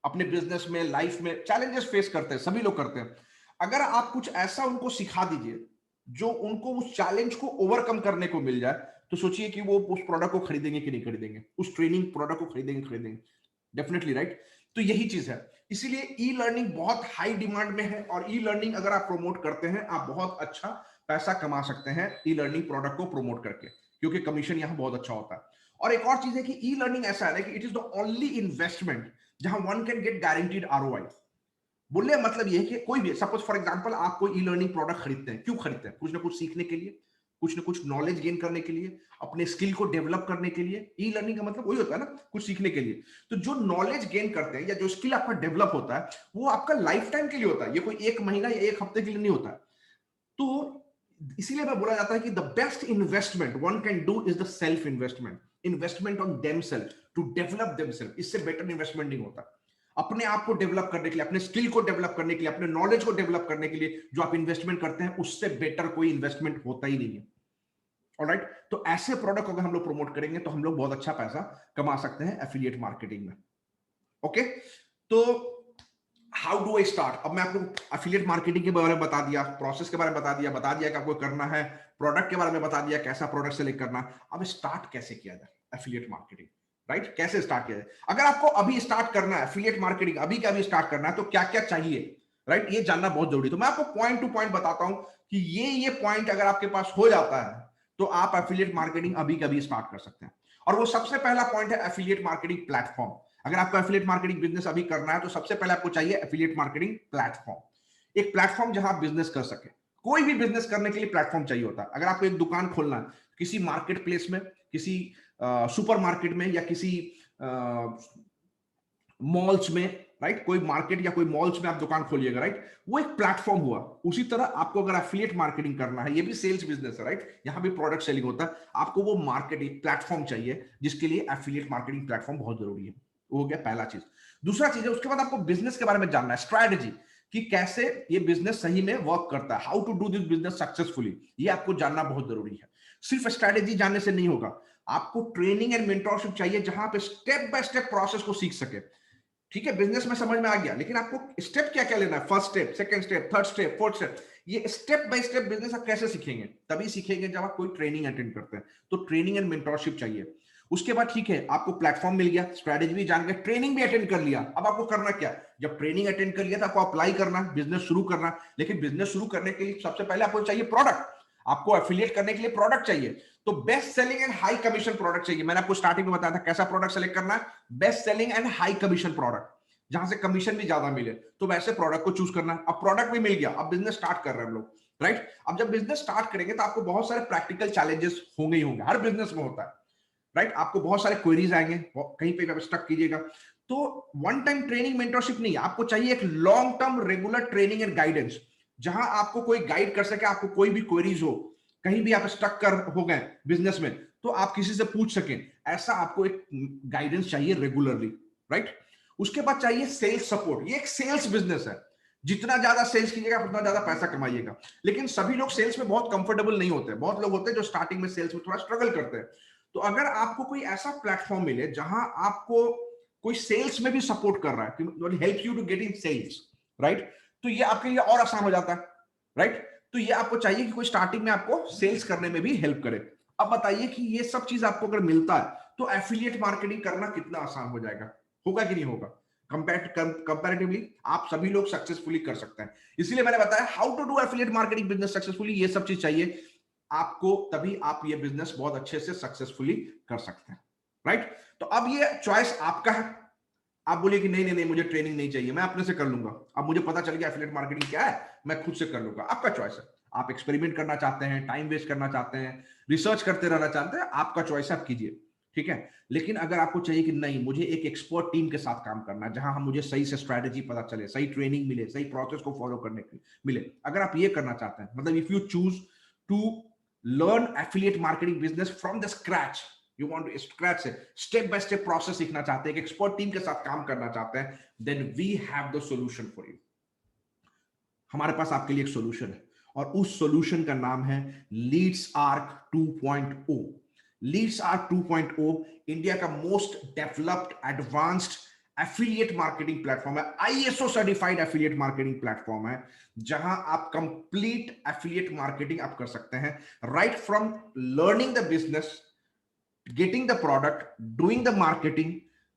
अपने बिजनेस में, लाइफ में चैलेंजेस फेस करते हैं, सभी लोग करते हैं। अगर आप कुछ ऐसा उनको सिखा दीजिए जो उनको उस चैलेंज को ओवरकम करने को मिल जाए, तो सोचिए कि वो उस प्रोडक्ट को खरीदेंगे कि नहीं खरीदेंगे, उस ट्रेनिंग प्रोडक्ट को खरीदेंगे डेफिनेटली, राइट। तो यही चीज है, इसीलिए ई लर्निंग बहुत हाई डिमांड में है। और ई लर्निंग अगर आप प्रमोट करते हैं, आप बहुत अच्छा पैसा कमा सकते हैं ई लर्निंग प्रोडक्ट को प्रमोट करके, क्योंकि कमीशन यहां बहुत अच्छा होता है। और एक और चीज है कि ई लर्निंग ऐसा है कि it is the only investment जहां one can get guaranteed ROI. बोलने मतलब ये है कि कोई भी, सपोज फॉर एग्जांपल आप कोई ई लर्निंग प्रोडक्ट खरीदते हैं, क्यों खरीदते हैं? कुछ ना कुछ सीखने के लिए, कुछ ना कुछ नॉलेज गेन करने के लिए, अपने स्किल को डेवलप करने के लिए। ई लर्निंग का मतलब वही होता है ना, कुछ सीखने के लिए। तो जो नॉलेज गेन करते हैं या जो स्किल आपका डेवलप होता है, वो आपका लाइफ टाइम के लिए होता है, ये कोई एक महीना या एक हफ्ते के लिए नहीं होता है। तो इसीलिए मैं बोला जाता है कि the best investment one can do is the self investment, investment on themselves to develop themselves. इससे बेटर इन्वेस्टमेंट नहीं होता। अपने आप को डेवलप करने के लिए, अपने स्किल को डेवलप करने के लिए, अपने नॉलेज को डेवलप करने के लिए जो आप इन्वेस्टमेंट करते हैं, उससे बेटर कोई इन्वेस्टमेंट होता ही नहीं है। ऑलराइट, तो ऐसे प्रोडक्ट अगर हम लोग प्रमोट करेंगे तो हम लोग बहुत अच्छा पैसा कमा सकते हैं एफिलिएट मार्केटिंग में। ओके, तो हाउ डू आई स्टार्ट। अब मैं आपको एफिलिएट मार्केटिंग के बारे में बता दिया, प्रोसेस के बारे में बता दिया कि आपको करना है, प्रोडक्ट के बारे में बता दिया कैसा प्रोडक्ट सेलेक्ट करना। अब स्टार्ट कैसे किया जाए एफिलिएट मार्केटिंग, राइट? कैसे स्टार्ट किया जाए? अगर आपको अभी स्टार्ट करना है एफिलिएट मार्केटिंग, अभी का अभी स्टार्ट करना है, तो क्या क्या चाहिए, राइट? ये जानना बहुत जरूरी। तो मैं आपको पॉइंट टू पॉइंट बताता हूं कि ये पॉइंट अगर आपके पास हो जाता है तो आप एफिलिएट मार्केटिंग अभी कभी स्टार्ट कर सकते हैं। और वो सबसे पहला पॉइंट है एफिलिएट मार्केटिंग प्लेटफॉर्म। अगर आपको एफिलिएट मार्केटिंग बिजनेस अभी करना है तो सबसे पहले आपको चाहिए एफिलिएट मार्केटिंग प्लेटफॉर्म। एक प्लेटफॉर्म जहां आप बिजनेस कर सके। कोई भी बिजनेस करने के लिए प्लेटफॉर्म चाहिए होता है। अगर आपको एक दुकान खोलना है किसी मार्केट प्लेस में, किसी सुपर मार्केट में, या किसी मॉल्स में, राइट? कोई मार्केट या कोई मॉल्स में आप दुकान खोलिएगा, राइट? वो एक प्लेटफॉर्म हुआ। उसी तरह आपको अगर एफिलिएट मार्केटिंग करना है, ये भी सेल्स बिजनेस है, राइट? यहां भी प्रोडक्ट सेलिंग होता है। आपको वो मार्केटिंग प्लेटफॉर्म चाहिए, जिसके लिए एफिलिएट मार्केटिंग प्लेटफॉर्म बहुत जरूरी है। वो हो गया पहला चीज। दूसरा चीज है, उसके बाद आपको बिजनेस के बारे में जानना है, स्ट्रैटेजी, कि कैसे ये बिजनेस सही में वर्क करता है, how to do this business successfully. ये आपको जानना बहुत जरूरी है। सिर्फ स्ट्रैटेजी जानने से नहीं होगा, आपको ट्रेनिंग एंड मेंटरशिप चाहिए, जहां पे स्टेप बाय स्टेप प्रोसेस को सीख सके। ठीक है, बिजनेस में समझ में आ गया, लेकिन आपको स्टेप क्या क्या लेना है, first step, second step, third step, fourth step. ये स्टेप बाय स्टेप बिजनेस आप कैसे सीखेंगे? तभी सीखेंगे जब आप कोई ट्रेनिंग अटेंड करते हैं। तो ट्रेनिंग एंड मेंटरशिप चाहिए। उसके बाद ठीक है, आपको प्लेटफॉर्म मिल गया, स्ट्रेटेजी भी जान गए, ट्रेनिंग भी अटेंड कर लिया। अब आपको करना क्या? जब ट्रेनिंग अटेंड कर लिया तो आपको अप्लाई करना, बिजनेस शुरू करना। लेकिन बिजनेस शुरू करने के लिए सबसे पहले आपको चाहिए प्रोडक्ट। आपको एफिलिएट करने के लिए प्रोडक्ट चाहिए, तो best selling and high commission product चाहिए। मैंने आपको स्टार्टिंग में बताया था कैसा प्रोडक्ट सेलेक्ट करना है, best selling and high commission product, जहां से कमीशन भी ज्यादा मिले। तो वैसे प्रोडक्ट को चूज करना। अब प्रोडक्ट भी मिल गया, अब बिजनेस स्टार्ट कर रहे हैं हम लोग, राइट? अब जब बिजनेस स्टार्ट करेंगे तो आपको बहुत सारे प्रैक्टिकल चैलेंजेस होंगे ही होंगे, हर बिजनेस में होता है, राइट? आपको बहुत सारे क्वेरीज आएंगे, कहीं पे आप स्टक कीजिएगा। तो वन टाइम ट्रेनिंग मेंटरशिप नहीं, आपको चाहिए एक long term regular training and guidance, जहां आपको कोई गाइड कर सके। आपको कोई भी क्वेरीज हो, कहीं भी आप स्टक कर हो गए बिजनेस में, तो आप किसी से पूछ सकें, ऐसा आपको एक गाइडेंस चाहिए रेगुलरली, राइट? उसके बाद चाहिए सेल्स सपोर्ट। ये एक सेल्स बिजनेस है, जितना ज्यादा सेल्स कीजिएगा उतना ज्यादा पैसा कमाइएगा। लेकिन सभी लोग सेल्स में बहुत कंफर्टेबल नहीं होते। बहुत लोग होते हैं जो स्टार्टिंग में सेल्स में थोड़ा स्ट्रगल करते हैं। तो अगर आपको कोई ऐसा प्लेटफॉर्म मिले जहां आपको कोई सेल्स में भी सपोर्ट कर रहा है, help you to get in sales, right? तो ये आपके लिए और आसान हो जाता है, राइट? तो ये आपको चाहिए कि कोई स्टार्टिंग में आपको सेल्स करने में भी हेल्प करे। अब बताइए कि ये सब चीज आपको अगर मिलता है तो एफिलिएट मार्केटिंग करना कितना आसान हो जाएगा, होगा कि नहीं होगा? कंपैरेटिवली आप सभी लोग सक्सेसफुली कर सकते हैं। इसलिए मैंने बताया how to do affiliate marketing business successfully. ये सब चीज चाहिए आपको, तभी आप ये बिजनेस बहुत अच्छे से सक्सेसफुली कर सकते हैं, राइट? तो अब ये चॉइस आपका है। आप बोलिए कि नहीं नहीं नहीं, मुझे ट्रेनिंग नहीं चाहिए, मैं अपने से कर लूंगा। अब मुझे पता चल गया एफिलिएट मार्केटिंग क्या है, मैं खुद से कर लूंगा। आपका चॉइस है। आप एक्सपेरिमेंट करना चाहते हैं, टाइम वेस्ट करना चाहते हैं, रिसर्च करते रहना चाहते हैं, आपका चॉइस है, आप कीजिए, ठीक है? लेकिन अगर आपको चाहिए कि नहीं, मुझे एक एक्सपर्ट टीम के साथ काम करना है, जहां हम मुझे सही से स्ट्रैटेजी पता चले, सही ट्रेनिंग मिले, सही प्रोसेस को फॉलो करने के मिले, अगर आप ये करना चाहते हैं, मतलब if you choose to learn affiliate marketing business from the scratch, you want to scratch से स्टेप बाय स्टेप प्रोसेस सीखना चाहते हैं, एक एक्सपर्ट टीम के साथ काम करना चाहते हैं, then we have the solution for you. हमारे पास आपके लिए एक सॉल्यूशन है, और उस सॉल्यूशन का नाम है Leeds arc 2.0। Leeds arc 2.0 India का most developed advanced affiliate marketing platform है, ISO certified affiliate marketing platform है, जहां आप कंप्लीट एफिलिएट मार्केटिंग आप कर सकते हैं, right from learning the business, getting the product, doing the marketing,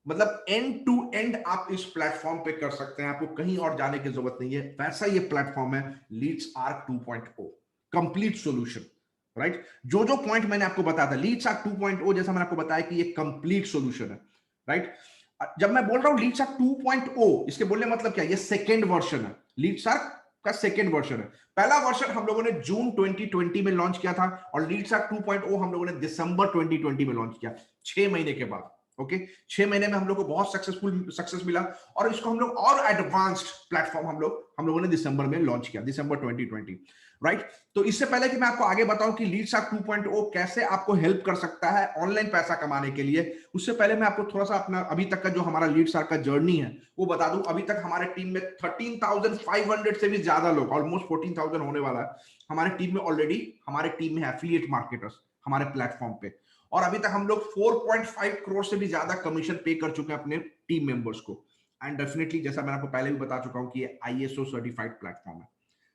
मतलब एंड टू एंड आप इस प्लेटफॉर्म पे कर सकते हैं। आपको कहीं और जाने की जरूरत नहीं है। वैसा ये प्लेटफॉर्म है Leeds arc 2.0, complete solution, right? जो जो पॉइंट मैंने आपको बताया था लीड्स आर्क 2.0, जैसा मैंने आपको बताया कि ये कंप्लीट सॉल्यूशन है, राइट? जब मैं बोल रहा हूं लीड्स आर्क 2.0, इसके बोलने मतलब क्या, ये सेकेंड वर्जन है, लीड्स आर्क का सेकेंड वर्जन है। पहला वर्जन हम लोगों ने जून 2020 में लॉन्च किया था, और लीड्स आर्क 2.0 हम लोगों ने दिसंबर 2020 में लॉन्च किया, 6 महीने के बाद। ओके, 6 महीने में हम लोग को बहुत सक्सेस मिला, और इसको हम लोग और एडवांस्ड प्लेटफॉर्म हम लोगों ने दिसंबर में लॉन्च किया, दिसंबर 2020, राइट? तो इससे पहले कि मैं आपको आगे बताऊं कि लीड्स आर्क 2.0 कैसे आपको हेल्प कर सकता है ऑनलाइन पैसा कमाने के लिए, उससे पहले मैं आपको थोड़ा सा अपना अभी तक का जो हमारा लीड्स आर्क का जर्नी है वो बता दूं। अभी तक हमारे टीम में 13,500 से भी ज्यादा लोग, ऑलमोस्ट 14,000 होने वाला है हमारे टीम में ऑलरेडी। हमारे टीम में एफिलिएट मार्केटर्स हमारे प्लेटफॉर्म पे, और अभी तक हम लोग 4.5 करोड़ से भी ज्यादा कमीशन पे कर चुके हैं अपने टीम मेंबर्स को। एंड डेफिनेटली जैसा मैंने आपको पहले भी बता चुका हूं कि ये ISO सर्टिफाइड प्लेटफॉर्म है.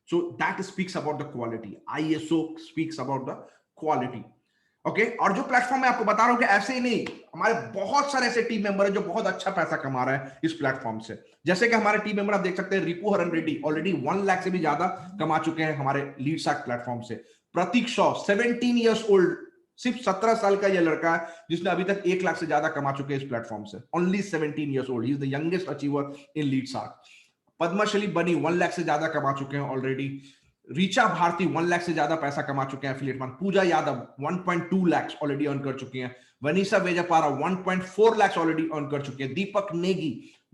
So that speaks about the quality. ISO speaks about the quality. Okay, और जो प्लेटफॉर्म मैं आपको बता रहा हूं कि ऐसे ही नहीं, हमारे बहुत सारे ऐसे टीम मेंबर है जो बहुत अच्छा पैसा कमा रहा है इस प्लेटफॉर्म से. जैसे कि हमारे टीम मेंबर आप देख सकते हैं, रिपू हरन रेड्डी ऑलरेडी 1 लाख से भी ज्यादा कमा चुके हैं हमारे लीडसार्क प्लेटफॉर्म से. प्रतीक शॉ 17 ईयर्स ओल्ड, सिर्फ 17 साल का ये लड़का है जिसने अभी तक 1 लाख से ज्यादा कमा चुके हैं इस प्लेटफॉर्म से. Only 17 years old, he is the youngest achiever in Leadsark. Padmashri बनी 1 लाख से ज्यादा कमा चुके हैं ऑलरेडी. रीचा भारती 1 लाख से ज्यादा पैसा कमा चुके हैं एफिलिएट मार्केटिंग. पूजा यादव 1.2 लाख ऑलरेडी अर्न कर चुकी हैं. वनीसा वेजापारा 1.4 लाख ऑलरेडी अर्न कर चुके हैं. दीपक नेगी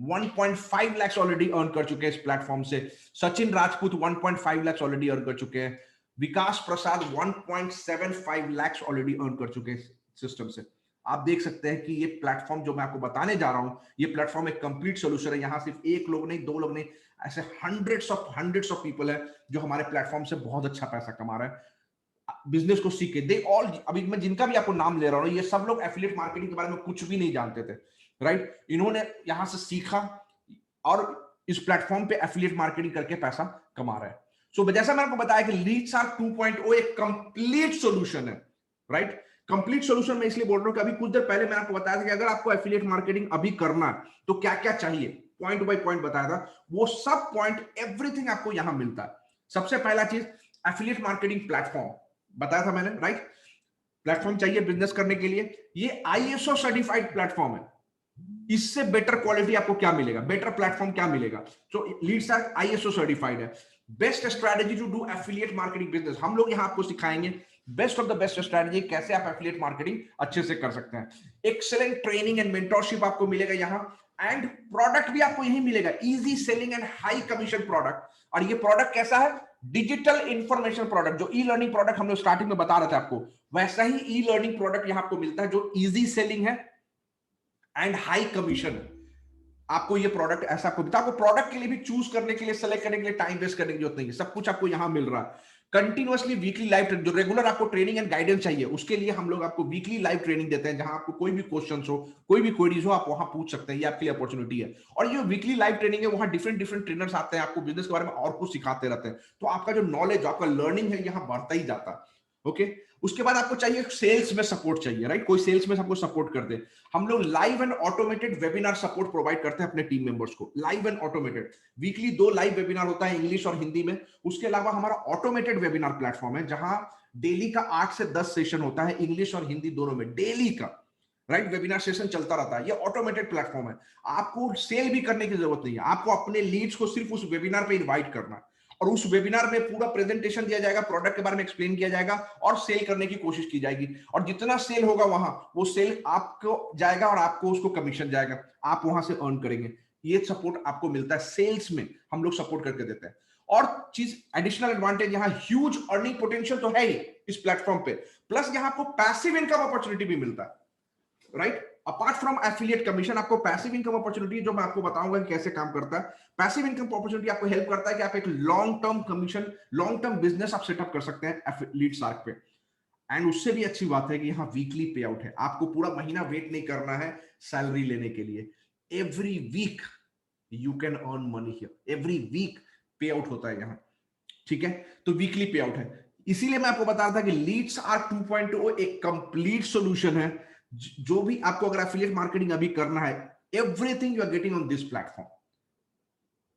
1.5 लाख ऑलरेडी अर्न कर चुके हैं इस प्लेटफॉर्म से. सचिन राजपूत 1.5 लाख ऑलरेडी अर्न कर चुके हैं. विकास प्रसाद 1.75 लाख ऑलरेडी अर्न कर चुके हैं सिस्टम से. आप देख सकते हैं कि ये प्लेटफॉर्म जो मैं आपको बताने जा रहा हूं, ये प्लेटफॉर्म एक कंप्लीट सोल्यूशन है. यहां सिर्फ एक लोग नहीं, 2 लोग नहीं, ऐसे हंड्रेड्स ऑफ पीपल है जो हमारे प्लेटफॉर्म से बहुत अच्छा पैसा कमा रहे हैं बिजनेस को सीख के. दे ऑल, अभी मैं जिनका भी आपको नाम ले रहा हूं, ये सब लोग एफिलिएट मार्केटिंग के बारे में कुछ भी नहीं जानते थे, राइट. इन्होंने यहां से सीखा और इस प्लेटफॉर्म पे एफिलिएट मार्केटिंग करके पैसा कमा रहे हैं. सो जैसा मैंने आपको बताया कि लीडसार्क 2.0 एक कंप्लीट सोल्यूशन है, राइट. कंप्लीट सोल्यूशन मैं इसलिए बोल रहा हूं कि अभी कुछ देर पहले मैंने आपको बताया था कि अगर आपको एफिलिएट मार्केटिंग अभी करना है तो क्या क्या चाहिए, पॉइंट बाय पॉइंट बताया था. वो सब पॉइंट, एवरीथिंग आपको यहां मिलता है. सबसे पहला चीज, एफिलिएट मार्केटिंग प्लेटफॉर्म बताया था मैंने, राइट. प्लेटफॉर्म चाहिए बिजनेस करने के लिए. ये ISO सर्टिफाइड प्लेटफॉर्म है. इससे बेटर क्वालिटी आपको क्या मिलेगा, बेटर प्लेटफॉर्म क्या मिलेगा? तो लीडसार्क ISO सर्टिफाइड है. Best strategy to do affiliate marketing business, हम लोग यहां आपको सिखाएंगे best of the best strategy, कैसे आप एफिलिएट मार्केटिंग अच्छे से कर सकते हैं. एक्सेलेंट ट्रेनिंग एंड मेंटरशिप आपको मिलेगा यहां. एंड प्रोडक्ट भी आपको यही मिलेगा, easy selling and high commission product. और ये प्रोडक्ट कैसा है? Digital information product. जो ई लर्निंग प्रोडक्ट हम लोग स्टार्टिंग में बता रहे थे आपको, वैसा ही ई लर्निंग प्रोडक्ट यहां आपको मिलता है, जो इजी सेलिंग है एंड हाई कमीशन. आपको ये प्रोडक्ट ऐसा आपको मिलता है. आपको प्रोडक्ट के लिए भी चूज करने के लिए, सेलेक्ट करने के लिए टाइम वेस्ट करने की जरूरत नहीं है. सब कुछ आपको यहां मिल रहा है. कंटिन्यूअसली वीकली लाइव, जो रेगुलर आपको ट्रेनिंग एंड गाइडेंस चाहिए, उसके लिए हम लोग आपको वीकली लाइव ट्रेनिंग देते हैं, जहां आपको कोई भी क्वेश्चन हो, कोई भी क्वेरीज हो, आप वहां पूछ सकते हैं. ये आपके लिए अपॉर्चुनिटी है. और ये वीकली लाइव ट्रेनिंग है, वहां डिफरेंट ट्रेनर्स आते हैं, आपको बिजनेस के बारे में और कुछ सिखाते रहते हैं. तो आपका जो नॉलेज, आपका लर्निंग है, यहाँ बढ़ता ही जाता है. ओके. उसके बाद आपको चाहिए सेल्स में सपोर्ट चाहिए, राइट. कोई सेल्स में आपको सपोर्ट कर दे. हम लोग live and automated webinar support provide करते हैं अपने टीम मेंबर्स को. Live and automated, weekly 2 live webinar होता है, इंग्लिश और हिंदी में. उसके अलावा हमारा ऑटोमेटेड वेबिनार प्लेटफॉर्म है, जहां डेली का 8 से 10 सेशन होता है, इंग्लिश और हिंदी दोनों में, डेली का, राइट. वेबिनार सेशन चलता रहता है. ये ऑटोमेटेड प्लेटफॉर्म है. आपको सेल भी करने की जरूरत नहीं है. आपको अपने लीड्स को सिर्फ उस वेबिनार पे इनवाइट करना है, और उस वेबिनार में पूरा प्रेजेंटेशन दिया जाएगा, प्रोडक्ट के बारे में एक्सप्लेन किया जाएगा, और सेल करने की कोशिश की जाएगी. और जितना सेल होगा वहां, वो सेल आपको जाएगा और आपको उसको कमीशन जाएगा, आप वहां से अर्न करेंगे. ये सपोर्ट आपको मिलता है. सेल्स में हम लोग सपोर्ट करके देते हैं. और चीज, एडिशनल एडवांटेज, यहाँ ह्यूज अर्निंग पोटेंशियल तो है ही इस प्लेटफॉर्म पे, प्लस यहाँ आपको पैसिव इनकम अपॉर्चुनिटी भी मिलता है, right. Apart from affiliate commission, आपको पैसिव इनकम अपॉर्चुनिटी, जो मैं आपको बताऊंगा कि कैसे काम करता है. पैसिव इनकम अपॉर्चुनिटी आपको हेल्प करता है कि आप एक long term commission, long term business आप सेटअप कर सकते हैं लीडसार्क पे. एंड उससे भी अच्छी बात है कि यहाँ वीकली पे आउट है. आपको पूरा महीना वेट नहीं करना है सैलरी लेने के लिए. Every week you can earn money here. Every week pay out होता है यहाँ, ठीक है. तो वीकली पे आउट है. इसीलिए मैं आपको बता रहा था कि लीडसार्क 2.0 एक कंप्लीट सोल्यूशन है. जो भी आपको अगर एफिलिएट मार्केटिंग अभी करना है, everything you are getting on this platform.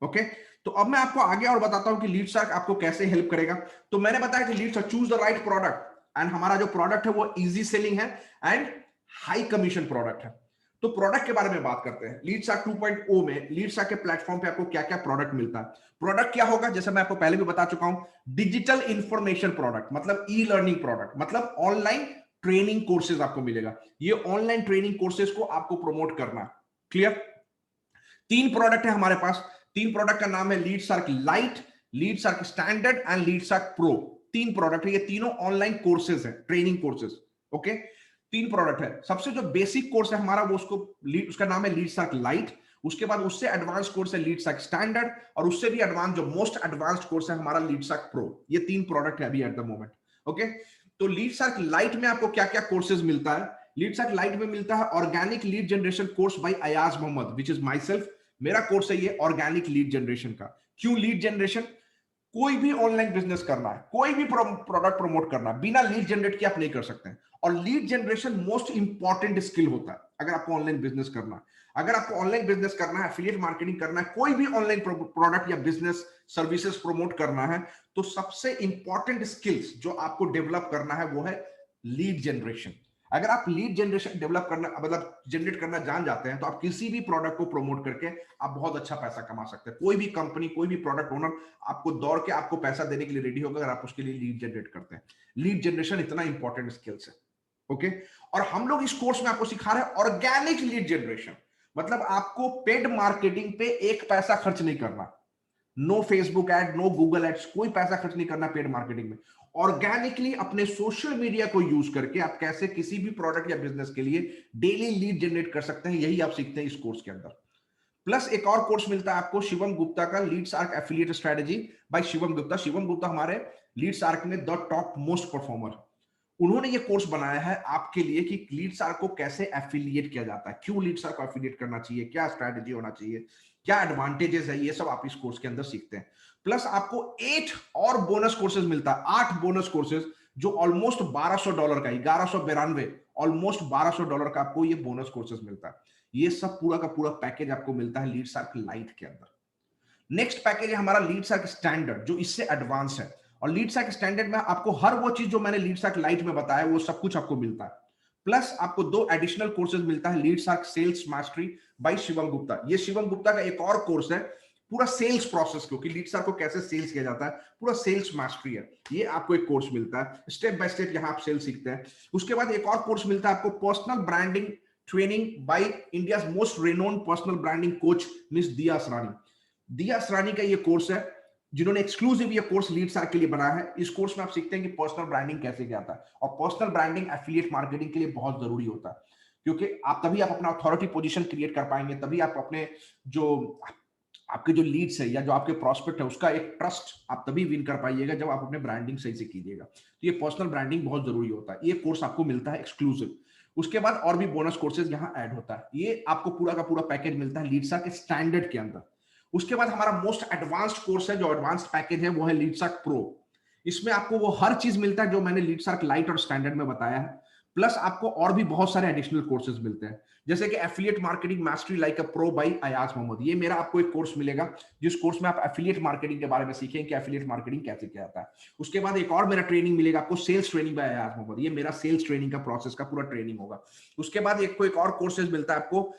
Okay. तो अब मैं आपको आगे और बताता हूं कि लीडसार्क आपको कैसे हेल्प करेगा. तो मैंने बताया कि Leadsark, choose the right product. And हमारा जो प्रोडक्ट है वो इजी सेलिंग है एंड हाई कमीशन प्रोडक्ट है. तो प्रोडक्ट के बारे में बात करते हैं. लीडसार्क 2.0 में, लीडसार्क के प्लेटफॉर्म पे आपको क्या क्या प्रोडक्ट मिलता है. प्रोडक्ट क्या होगा, जैसे मैं आपको पहले भी बता चुका हूं, डिजिटल इंफॉर्मेशन प्रोडक्ट, मतलब ई लर्निंग प्रोडक्ट, मतलब ऑनलाइन ट्रेनिंग कोर्सेज आपको मिलेगा. ये ऑनलाइन ट्रेनिंग कोर्सेज को आपको प्रमोट करना. क्लियर. 3 प्रोडक्ट है हमारे पास. 3 प्रोडक्ट का नाम है Leadsark light, Leadsark standard and Leadsark pro. 3 product है. ये तीनों ऑनलाइन कोर्सेज है, ट्रेनिंग कोर्सेज. ओके. 3 प्रोडक्ट है. सबसे जो बेसिक कोर्स है हमारा, वो उसका नाम है लीडसार्क लाइट. उसके बाद उससे एडवांस कोर्स है लीडसार्क स्टैंडर्ड, और उससे भी एडवांस, जो मोस्ट एडवांस्ड कोर्स है हमारा, लीडसार्क प्रो. ये 3 प्रोडक्ट है अभी एट द मोमेंट. ओके. तो लीडसार्क लाइट में आपको क्या क्या कोर्सेज मिलता है. लीडसार्क लाइट में मिलता है organic lead generation course by Ayaz Mohammed, which is myself. मेरा कोर्स है ये ऑर्गेनिक लीड जनरेशन का। क्यों लीड जनरेशन? कोई भी ऑनलाइन बिजनेस करना है, कोई भी प्रोडक्ट प्रमोट करना है, बिना लीड जनरेट किए आप नहीं कर सकते हैं। और lead generation most important skill होता है अगर आपको ऑनलाइन बिजनेस करना है। अगर आपको ऑनलाइन बिजनेस करना है, एफिलिएट मार्केटिंग करना है, कोई भी ऑनलाइन प्रोडक्ट या बिजनेस सर्विसेज प्रमोट करना है, तो सबसे इंपॉर्टेंट स्किल्स जो आपको डेवलप करना है वो है लीड जनरेशन। अगर आप लीड जनरेशन डेवलप करना मतलब जनरेट करना जान जाते हैं, तो आप किसी भी प्रोडक्ट को प्रमोट करके आप बहुत अच्छा पैसा कमा सकते हैं। कोई भी कंपनी, कोई भी प्रोडक्ट ओनर आपको दौड़ के आपको पैसा देने के लिए रेडी होगा अगर आप उसके लिए लीड जनरेट करते हैं। लीड जनरेशन इतना इंपॉर्टेंट स्किल्स है। ओके, और हम लोग इस कोर्स में आपको सिखा रहे हैं ऑर्गेनिक लीड जनरेशन। मतलब आपको पेड मार्केटिंग पे एक पैसा खर्च नहीं करना। No Facebook ad, no Google ads, कोई पैसा खर्च नहीं करना पेड मार्केटिंग में। ऑर्गेनिकली अपने सोशल मीडिया को यूज करके आप कैसे किसी भी प्रोडक्ट या बिजनेस के लिए डेली लीड जनरेट कर सकते हैं, यही आप सीखते हैं इस कोर्स के अंदर। प्लस एक और कोर्स मिलता है आपको शिवम गुप्ता का, Leads Ark affiliate strategy by Shivam Gupta. Shivam Gupta हमारे लीड्स आर्क में द टॉप मोस्ट परफॉर्मर। उन्होंने ये कोर्स बनाया है आपके लिए कि लीड्स आर्क को कैसे एफिलिएट किया जाता है, क्यों लीड्स आर्क को एफिलिएट करना चाहिए, क्या स्ट्रेटजी होना चाहिए, क्या एडवांटेजेस है, ये सब आप इस कोर्स के अंदर सीखते हैं। प्लस आपको 8 और बोनस कोर्सेज मिलता है, 8 बोनस कोर्सेज जो ऑलमोस्ट $1200 का, 1192, ऑलमोस्ट $1200 का आपको ये बोनस कोर्सेज मिलता है। ये सब पूरा का पूरा पैकेज आपको मिलता है लीड्स आर्क लाइट के अंदर। नेक्स्ट पैकेज है हमारा लीड्स आर्क स्टैंडर्ड, जो इससे एडवांस है। और लीड्स आर्क स्टैंडर्ड में आपको हर वो चीज जो मैंने लीड्स आर्क लाइट में बताया वो सब कुछ आपको मिलता है। प्लस आपको 2 एडिशनल कोर्सेज मिलता है, Leeds Ark sales mastery by Shivam Gupta. ये शिवम गुप्ता का एक और कोर्स है पूरा सेल्स प्रोसेस को, कि लीड्स आर्क को कैसे सेल्स किया जाता है, पूरा सेल्स मास्टरी है। ये आपको एक कोर्स मिलता है, स्टेप बाय स्टेप यहां आप सेल्स सीखते हैं। उसके बाद एक और कोर्स मिलता है आपको personal branding training by India's most renowned personal branding coach miss Diya Asrani. दिया असरानी का ये कोर्स है, जिन्होंने एक्सक्लूसिव ये कोर्स लीड्स आर्क के लिए बनाया है। इस कोर्स में आप सीखते हैं कि पर्सनल ब्रांडिंग कैसे किया जाता है, और पर्सनल ब्रांडिंग एफिलिएट मार्केटिंग के लिए बहुत जरूरी होता है, क्योंकि आप तभी आप अपना अथॉरिटी पोजीशन क्रिएट कर पाएंगे, तभी आप अपने जो आपके जो लीड्स है या जो आपके प्रोस्पेक्ट है उसका एक ट्रस्ट आप तभी विन कर पाइएगा जब आप अपने ब्रांडिंग सही से कीजिएगा। तो ये पर्सनल ब्रांडिंग बहुत जरूरी होता है, ये कोर्स आपको मिलता है एक्सक्लूसिव। उसके बाद और भी बोनस कोर्सेज यहाँ ऐड होता है, ये आपको पूरा का पूरा पैकेज मिलता है लीड्स आर्क के स्टैंडर्ड के अंदर। उसके बाद हमारा मोस्ट एडवांस्ड कोर्स है, जो एडवांस्ड पैकेज है वो है लीड्स आर्क प्रो। इसमें आपको वो हर चीज मिलता है जो मैंने लीड्स आर्क लाइट और स्टैंडर्ड में बताया है। प्लस आपको और भी बहुत सारे एडिशनल कोर्सेज मिलते हैं, जैसे कि affiliate marketing mastery like a pro by Ayaz Mohammed. ये मेरा आपको एक कोर्स मिलेगा, जिस कोर्स में आप एफिलिएट मार्केटिंग के बारे में सीखेंगे कि एफिलिएट मार्केटिंग कैसे किया जाता है। उसके बाद एक और मेरा ट्रेनिंग मिलेगा आपको, sales training by Ayaz Mohammed. ये मेरा सेल्स ट्रेनिंग का प्रोसेस का पूरा ट्रेनिंग होगा। उसके बाद एक और कोर्सेज मिलता है आपको,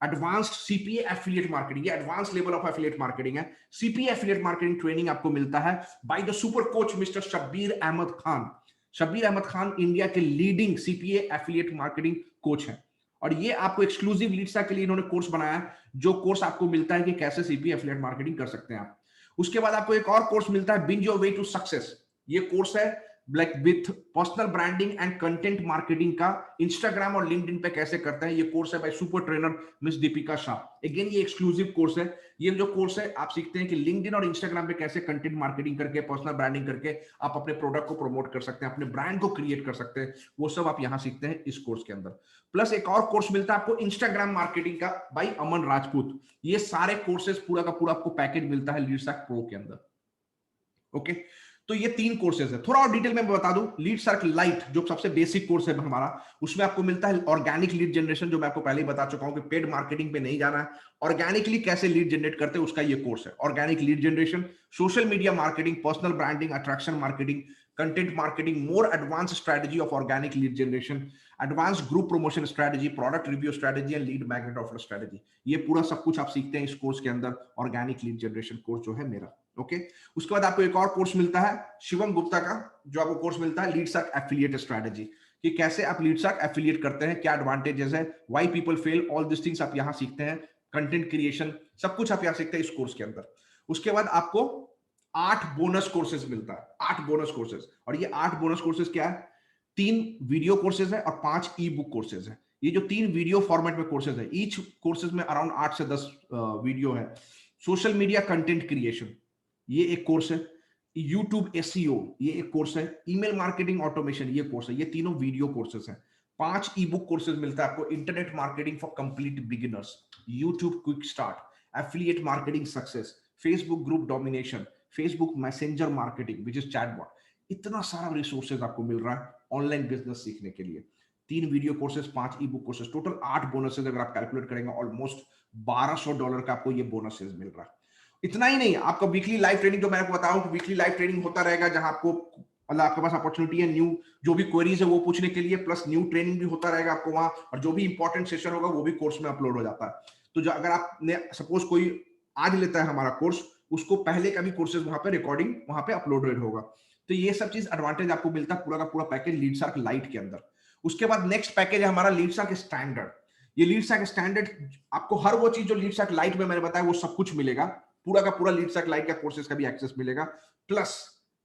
एडवांस्ड सीपीए एफिलिएट मार्केटिंग। ये advance level of affiliate marketing है। सीपीए एफिलिएट मार्केटिंग ट्रेनिंग आपको मिलता है by the super coach mister Shabbir Ahmed Khan. Shabbir Ahmed Khan India के leading CPA affiliate marketing coach हैं, और ये आपको एक्सक्लूसिव लीड्स के लिए इन्होंने कोर्स बनाया है, जो कोर्स आपको मिलता है कि कैसे सीपीए एफिलिएट मार्केटिंग कर सकते हैं आप। उसके बाद आपको एक और कोर्स मिलता है, binge your way to success. ये कोर्स है like with personal branding and content marketing का, इंस्टाग्राम और लिंक्डइन पे कैसे करते हैं। ये कोर्स है by super trainer miss Deepika Shah. Again ये एक्सक्लूसिव कोर्स है। ये जो कोर्स है आप सीखते हैं कि लिंक्डइन और इंस्टाग्राम पे कैसे कंटेंट मार्केटिंग करके, पर्सनल ब्रांडिंग करके आप अपने प्रोडक्ट को प्रमोट कर सकते हैं, अपने ब्रांड को क्रिएट कर सकते हैं। वो सब आप यहाँ सीखते हैं इस कोर्स के अंदर। प्लस एक और कोर्स मिलता है आपको इंस्टाग्राम मार्केटिंग का बाय अमन राजपूत। ये सारे कोर्सेज पूरा का पूरा आपको पैकेज मिलता है लीड्स आर्क प्रो के अंदर। ओके, तो ये 3 कोर्सेज है। थोड़ा और डिटेल में बता दूं, लीड्स आर्क लाइट जो सबसे बेसिक कोर्स है हमारा, उसमें आपको मिलता है ऑर्गेनिक लीड जनरेशन, जो मैं आपको पहले ही बता चुका हूं कि पेड मार्केटिंग पे नहीं जाना है, ऑर्गेनिकली कैसे लीड जनरेट करते हैं उसका ये कोर्स है। Organic lead generation, social media marketing, personal branding, attraction marketing, content marketing, more advance strategy of organic lead generation, advance group promotion strategy, product review strategy and lead magnet offer strategy. ये पूरा सब कुछ आप सीखते हैं इस course के अंदर, ऑर्गेनिक लीड जनरेशन कोर्स जो है मेरा। ओके, उसके बाद आपको एक और कोर्स मिलता है शिवम गुप्ता का, जो आपको कोर्स मिलता है लीड्स आर्क एफिलिएट स्ट्रेटजी, कि कैसे आप लीड्स आर्क एफिलिएट करते हैं, क्या एडवांटेजेस है, why people fail, all this things आप यहां सीखते हैं। कंटेंट क्रिएशन, सब कुछ आप यहां सीखते हैं इस कोर्स के अंदर। उसके बाद आपको 8 बोनस कोर्सेज मिलता है, 8 बोनस कोर्सेज। और ये 8 बोनस कोर्सेज क्या है, 3 वीडियो कोर्सेज है और 5 ई बुक कोर्सेज है। ये जो 3 वीडियो फॉर्मेट में कोर्सेज है, ईच कोर्सेज में अराउंड 8 से 10 वीडियो है। सोशल मीडिया कंटेंट क्रिएशन, ये एक कोर्स है। यूट्यूब एसईओ, ये एक कोर्स है। ईमेल मार्केटिंग ऑटोमेशन, ये कोर्स है। ये तीनों वीडियो कोर्सेज हैं। 5 ई बुक कोर्सेज मिलता है आपको, internet marketing for complete beginners, YouTube quick start, affiliate marketing success, Facebook group domination, Facebook messenger marketing which is chatbot. इतना सारा रिसोर्सेज आपको मिल रहा है ऑनलाइन बिजनेस सीखने के लिए। 3 वीडियो कोर्सेज, 5 ई बुक कोर्सेज, टोटल 8 बोनसेज अगर आप कैलकुलेट करेंगे, ऑलमोस्ट $1200 का आपको ये बोनसेज मिल रहा है। इतना ही नहीं, आपका वीकली लाइव ट्रेनिंग जो मैं आपको बताऊं, वीकली लाइव ट्रेनिंग होता रहेगा जहां आपको मतलब आपके पास अपॉर्चुनिटी है न्यू जो भी क्वेरीज है वो पूछने के लिए, प्लस न्यू ट्रेनिंग भी होता रहेगा आपको वहां, और जो भी इंपॉर्टेंट सेशन होगा वो भी कोर्स में अपलोड हो जाता है। तो जो अगर आपने सपोज कोई आज लेता है हमारा कोर्स, उसको पहले का भी कोर्सेज वहां पे रिकॉर्डिंग वहां पे अपलोडेड होगा। तो ये सब चीज एडवांटेज आपको मिलता है पूरा का पूरा पैकेज लीडशार्क लाइट के अंदर। उसके बाद नेक्स्ट पैकेज है हमारा लीडशार्क स्टैंडर्ड। ये लीडशार्क स्टैंडर्ड आपको हर वो चीज जो लीडशार्क लाइट में मैंने बताया वो सब कुछ मिलेगा, पूरा का पूरा लीडशार्क लाइट का कोर्सेज का भी एक्सेस मिलेगा, प्लस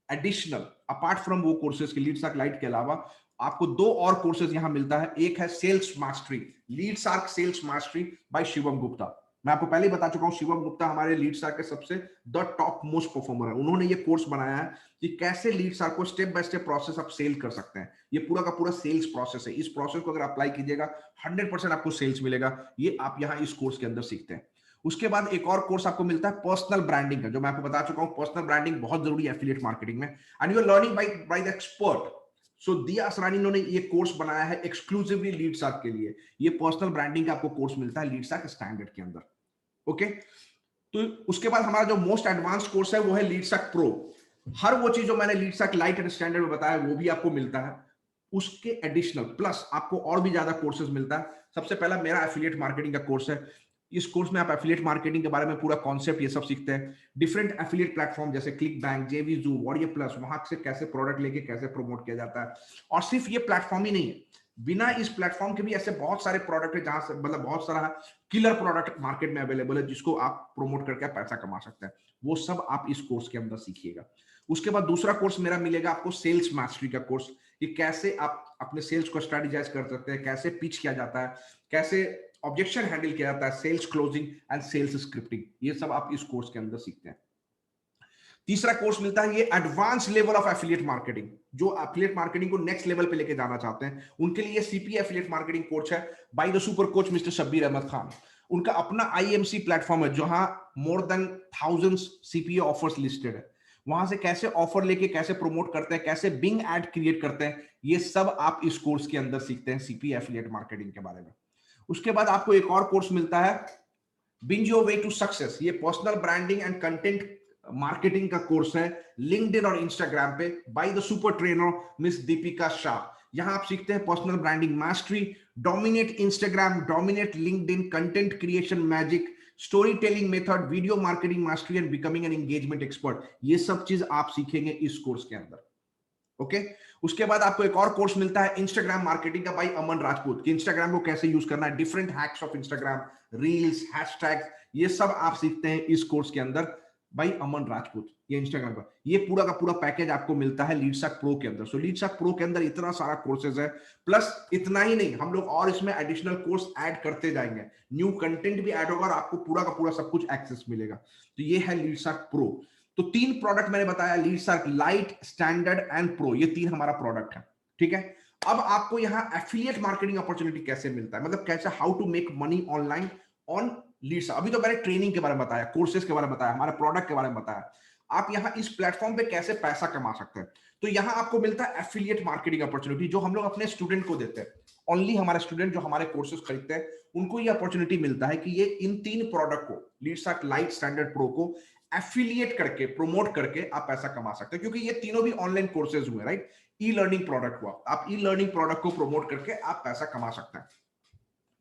एडिशनल अपार्ट फ्रॉम वो कोर्सेज के लीडशार्क लाइट के अलावा आपको 2 और कोर्सेज यहां मिलता है। एक है sales mastery, Leadsark sales mastery by Shivam Gupta. मैं आपको पहले ही बता चुका हूं, शिवम गुप्ता हमारे लीडशार्क के सबसे द टॉप मोस्ट परफॉर्मर है। उन्होंने ये कोर्स बनाया है कि कैसे लीडशार्क को स्टेप बाय स्टेप प्रोसेस आप सेल कर सकते हैं। ये पूरा का पूरा सेल्स प्रोसेस है। इस प्रोसेस को अगर अप्लाई कीजिएगा 100% आपको सेल्स मिलेगा। ये आप यहां इस कोर्स के अंदर सीखते हैं। उसके बाद एक और कोर्स आपको मिलता है पर्सनल ब्रांडिंग का, जो मैं आपको बता चुका हूं पर्सनल ब्रांडिंग बहुत जरूरी है एफिलिएट मार्केटिंग में, and you are learning by the expert. So Diya Asrani ने ये कोर्स बनाया है एक्सक्लूसिवली लीडशार्क के लिए। ये पर्सनल ब्रांडिंग का आपको कोर्स मिलता है लीडशार्क स्टैंडर्ड के अंदर। ओके, तो उसके बाद हमारा जो मोस्ट एडवांस कोर्स है वो है लीडशार्क प्रो। हर वो चीज जो मैंने लीडशार्क लाइट एंड स्टैंडर्ड में बताया वो भी आपको मिलता है। उसके एडिशनल प्लस आपको और भी ज्यादा कोर्सेज मिलता है। सबसे पहला मेरा एफिलिएट मार्केटिंग का कोर्स है। इस कोर्स में आप एफिलिएट मार्केटिंग के बारे में पूरा कॉन्सेप्ट ये सब सीखते हैं। डिफरेंट एफिलिएट प्लेटफॉर्म जैसे क्लिक बैंक, जेवीजू, वॉरियर प्लस, वहां से कैसे प्रोडक्ट लेके कैसे प्रमोट किया जाता है। और सिर्फ ये प्लेटफॉर्म ही नहीं है, बिना इस प्लेटफॉर्म के भी ऐसे बहुत सारे प्रोडक्ट है जहां से मतलब बहुत सारा किलर प्रोडक्ट मार्केट में अवेलेबल है जिसको आप प्रमोट करके पैसा कमा सकते हैं। वो सब आप इस कोर्स के अंदर सीखिएगा। उसके बाद दूसरा कोर्स मेरा मिलेगा आपको सेल्स मास्टरी का कोर्स, कि कैसे आप अपने सेल्स को स्ट्रेटेजाइज कर सकते हैं, कैसे पिच किया जाता है, कैसे ऑब्जेक्शन हैंडल किया जाता है, sales closing and sales scripting, ये सब आप इस कोर्स के अंदर सीखते हैं। तीसरा कोर्स मिलता है ये advance level of affiliate marketing. जो एफिलिएट मार्केटिंग को नेक्स्ट लेवल पे लेके जाना चाहते हैं उनके लिए सीपी एफिलिएट मार्केटिंग कोच है by the super coach mister Shabbir Ahmed Khan. उनका अपना आईएमसी प्लेटफॉर्म है जहां more than thousands CPA offers listed है। वहां से कैसे ऑफर लेके कैसे प्रमोट करते हैं, कैसे बिंग एड क्रिएट करते हैं, ये सब आप इस कोर्स के अंदर सीखते हैं सीपी एफिलिएट मार्केटिंग के बारे में। उसके बाद आपको एक और कोर्स मिलता है binge your way to success. ये personal branding and content marketing का कोर्स है लिंक्डइन और इंस्टाग्राम पे by the super trainer miss Deepika Shah. यहां आप सीखते हैं personal branding mastery, dominate Instagram, dominate LinkedIn, content creation magic, story telling method, video marketing mastery and becoming an engagement expert. ये सब चीज आप सीखेंगे इस कोर्स के अंदर। ओके, उसके बाद आपको एक और कोर्स मिलता है इंस्टाग्राम मार्केटिंग का बाय अमन राजपूत, कि इंस्टाग्राम को कैसे यूज करना है, different hacks of Instagram, reels, hashtags, ये सब आप सीखते हैं इस कोर्स के अंदर बाय अमन राजपूत। ये इंस्टाग्राम का ये पूरा का पूरा पैकेज आपको मिलता है लीडशार्क प्रो के अंदर। सो लीडशार्क प्रो के अंदर इतना सारा कोर्सेज है, प्लस इतना ही नहीं, हम लोग और इसमें एडिशनल कोर्स ऐड करते जाएंगे, न्यू कंटेंट भी ऐड होगा और आपको पूरा का पूरा सब कुछ एक्सेस मिलेगा। तो ये है लीडशार्क प्रो। तो 3 प्रोडक्ट मैंने बताया, लीडशार्क लाइट, स्टैंडर्ड एंड प्रो, ये 3 हमारा प्रोडक्ट है। ठीक है, अब आपको यहाँ एफिलिएट मार्केटिंग अपॉर्चुनिटी कैसे मिलता है, मतलब कैसे how to make money online on Leadsark. अभी तो मैंने ट्रेनिंग के बारे में बताया, कोर्सेज के बारे में बताया, हमारे प्रोडक्ट के बारे में बताया, आप यहाँ इस प्लेटफॉर्म पे कैसे पैसा कमा सकते हैं। तो यहाँ आपको मिलता है एफिलिएट मार्केटिंग अपॉर्चुनिटी, जो हम लोग अपने स्टूडेंट को देते हैं। ओनली हमारे स्टूडेंट जो हमारे कोर्सेज खरीदते हैं उनको ये अपॉर्चुनिटी मिलता है कि ये इन 3 प्रोडक्ट को, लीडशार्क लाइट, स्टैंडर्ड, प्रो को एफिलिएट करके, प्रमोट करके आप पैसा कमा सकते हैं, क्योंकि ये तीनों भी ऑनलाइन कोर्सेज हुए, राइट। ई लर्निंग प्रोडक्ट हुआ, आप ई लर्निंग प्रोडक्ट को प्रमोट करके आप पैसा कमा सकते हैं।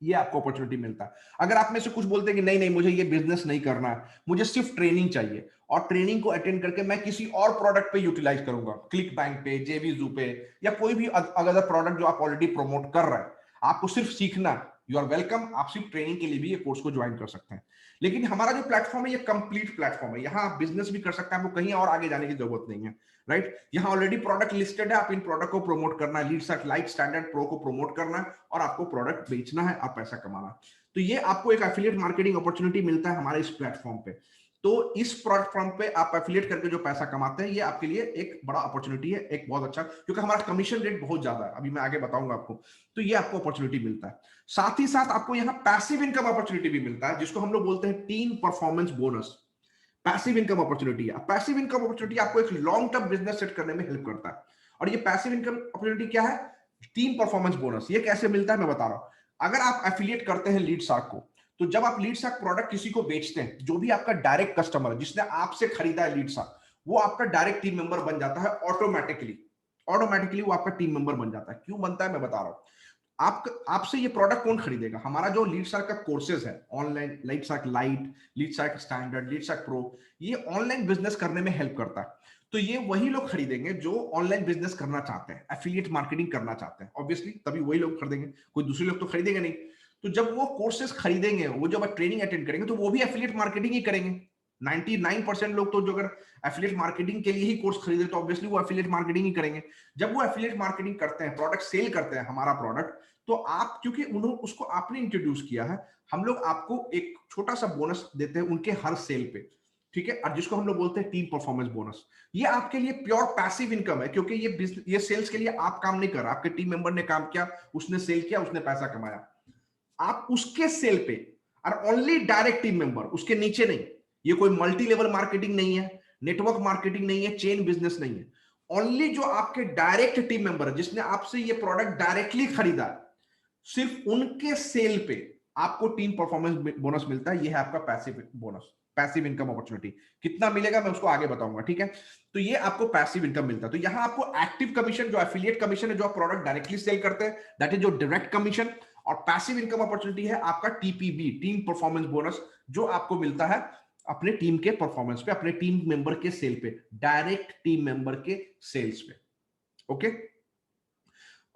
ये आपको अपॉर्चुनिटी मिलता है। अगर आप में से कुछ बोलते हैं कि नहीं नहीं मुझे ये बिजनेस नहीं करना है, मुझे सिर्फ ट्रेनिंग चाहिए, और ट्रेनिंग को अटेंड करके मैं किसी और प्रोडक्ट पे यूटिलाइज करूंगा, क्लिक बैंक पे, जेवीजू पे, या कोई भी अदर प्रोडक्ट जो आप ऑलरेडी प्रमोट कर रहे हैं, आपको सिर्फ सीखना, यू आर वेलकम, आप सिर्फ ट्रेनिंग के लिए भी ये कोर्स को ज्वाइन कर सकते हैं। लेकिन हमारा जो प्लेटफॉर्म है ये कंप्लीट प्लेटफॉर्म है, यहाँ आप बिजनेस भी कर सकते हैं, आपको कहीं और आगे जाने की जरूरत नहीं है, राइट। यहाँ ऑलरेडी प्रोडक्ट लिस्टेड है, आप इन प्रोडक्ट को प्रमोट करना है, लीडशार्क लाइट, स्टैंडर्ड, प्रो को प्रमोट करना है और आपको प्रोडक्ट बेचना है, आप पैसा कमाना। तो ये आपको एक एफिलिएट मार्केटिंग अपॉर्चुनिटी मिलता है हमारे इस प्लेटफॉर्म पे। तो इस प्लेटफॉर्म पे आप एफिलिएट करके जो पैसा कमाते हैं, ये आपके लिए एक बड़ा अपॉर्चुनिटी है, एक बहुत अच्छा, क्योंकि हमारा कमीशन रेट बहुत ज्यादा है, अभी मैं आगे बताऊंगा आपको। तो ये आपको अपॉर्चुनिटी मिलता है। साथ ही साथ आपको यहाँ पैसिव इनकम अपॉर्चुनिटी भी मिलता है, जिसको हम लोग बोलते हैं team performance bonus. Passive income opportunity है। पैसिव इनकम अपॉर्चुनिटी आपको एक लॉन्ग टर्म बिजनेस सेट करने में हेल्प करता है। और ये पैसिव इनकम अपॉर्चुनिटी क्या है? Team performance bonus. ये कैसे मिलता है मैं बता रहा हूं। अगर आप एफिलिएट करते हैं लीडसार्क को, तो जब आप लीडसार्क प्रोडक्ट किसी को बेचते हैं, जो भी आपका डायरेक्ट कस्टमर है जिसने आपसे खरीदा है लीडसार्क, वो आपका डायरेक्ट टीम मेंबर बन जाता है ऑटोमेटिकली। ऑटोमेटिकली वो आपका टीम मेंबर बन जाता है। क्यों बनता है मैं बता रहा हूं। आप आपसे ये प्रोडक्ट कौन खरीदेगा? हमारा जो लीडसार्क का कोर्सेज है online, लीडसार्क light, Leadsark standard, लीडसार्क pro, ये ऑनलाइन बिजनेस करने में हेल्प करता है। तो ये वही लोग खरीदेंगे जो ऑनलाइन बिजनेस करना चाहते हैं, एफिलिएट मार्केटिंग करना चाहते हैं। ऑब्वियसली तभी वही लोग खरीदेंगे, कोई दूसरे लोग तो खरीदेंगे नहीं। तो जब वो कोर्सेज खरीदेंगे, वो जब ट्रेनिंग अटेंड करेंगे, तो वो भी एफिलिएट मार्केटिंग ही करेंगे। 99% लोग तो जो अगर एफिलिएट मार्केटिंग के लिए ही कोर्स खरीदे, तो ऑब्वियसली वो एफिलिएट मार्केटिंग ही करेंगे। जब वो एफिलिएट मार्केटिंग करते हैं, प्रोडक्ट सेल करते हैं, हमारा प्रोडक्ट, तो आप, क्योंकि उन्होंने उसको आपने इंट्रोड्यूस किया है, हम लोग आपको एक छोटा सा बोनस देते हैं उनके हर सेल पे, ठीक है? और जिसको हम लोग बोलते हैं टीम परफॉर्मेंस बोनस। ये आपके लिए प्योर पैसिव इनकम है, क्योंकि ये सेल्स के लिए आप काम नहीं कर रहे, आपके टीम मेंबर ने काम किया, उसने सेल किया, उसने पैसा कमाया, आप उसके सेल पे, और ओनली डायरेक्ट टीम मेंबर, उसके नीचे नहीं। ये कोई मल्टी लेवल मार्केटिंग नहीं है, नेटवर्क मार्केटिंग नहीं है, चेन बिजनेस नहीं है। ओनली जो आपके डायरेक्ट टीम मेंबर है, जिसने आपसे ये प्रोडक्ट डायरेक्टली खरीदा, सिर्फ उनके सेल पे आपको टीम परफॉर्मेंस बोनस मिलता है। ये है आपका passive bonus, passive income opportunity. कितना मिलेगा मैं उसको आगे बताऊंगा, ठीक है? तो ये आपको पैसिव इनकम मिलता है। तो यहां आपको एक्टिव कमीशन, जो एफिलिएट कमीशन है, जो आप प्रोडक्ट डायरेक्टली सेल करते हैं, दैट इज जो डायरेक्ट कमीशन। और पैसिव इनकम अपॉर्चुनिटी है आपका टीपीबी, टीम परफॉर्मेंस बोनस, जो आपको मिलता है अपने टीम के परफॉर्मेंस पे, अपने टीम मेंबर के सेल पे, डायरेक्ट टीम मेंबर के सेल्स पे। ओके?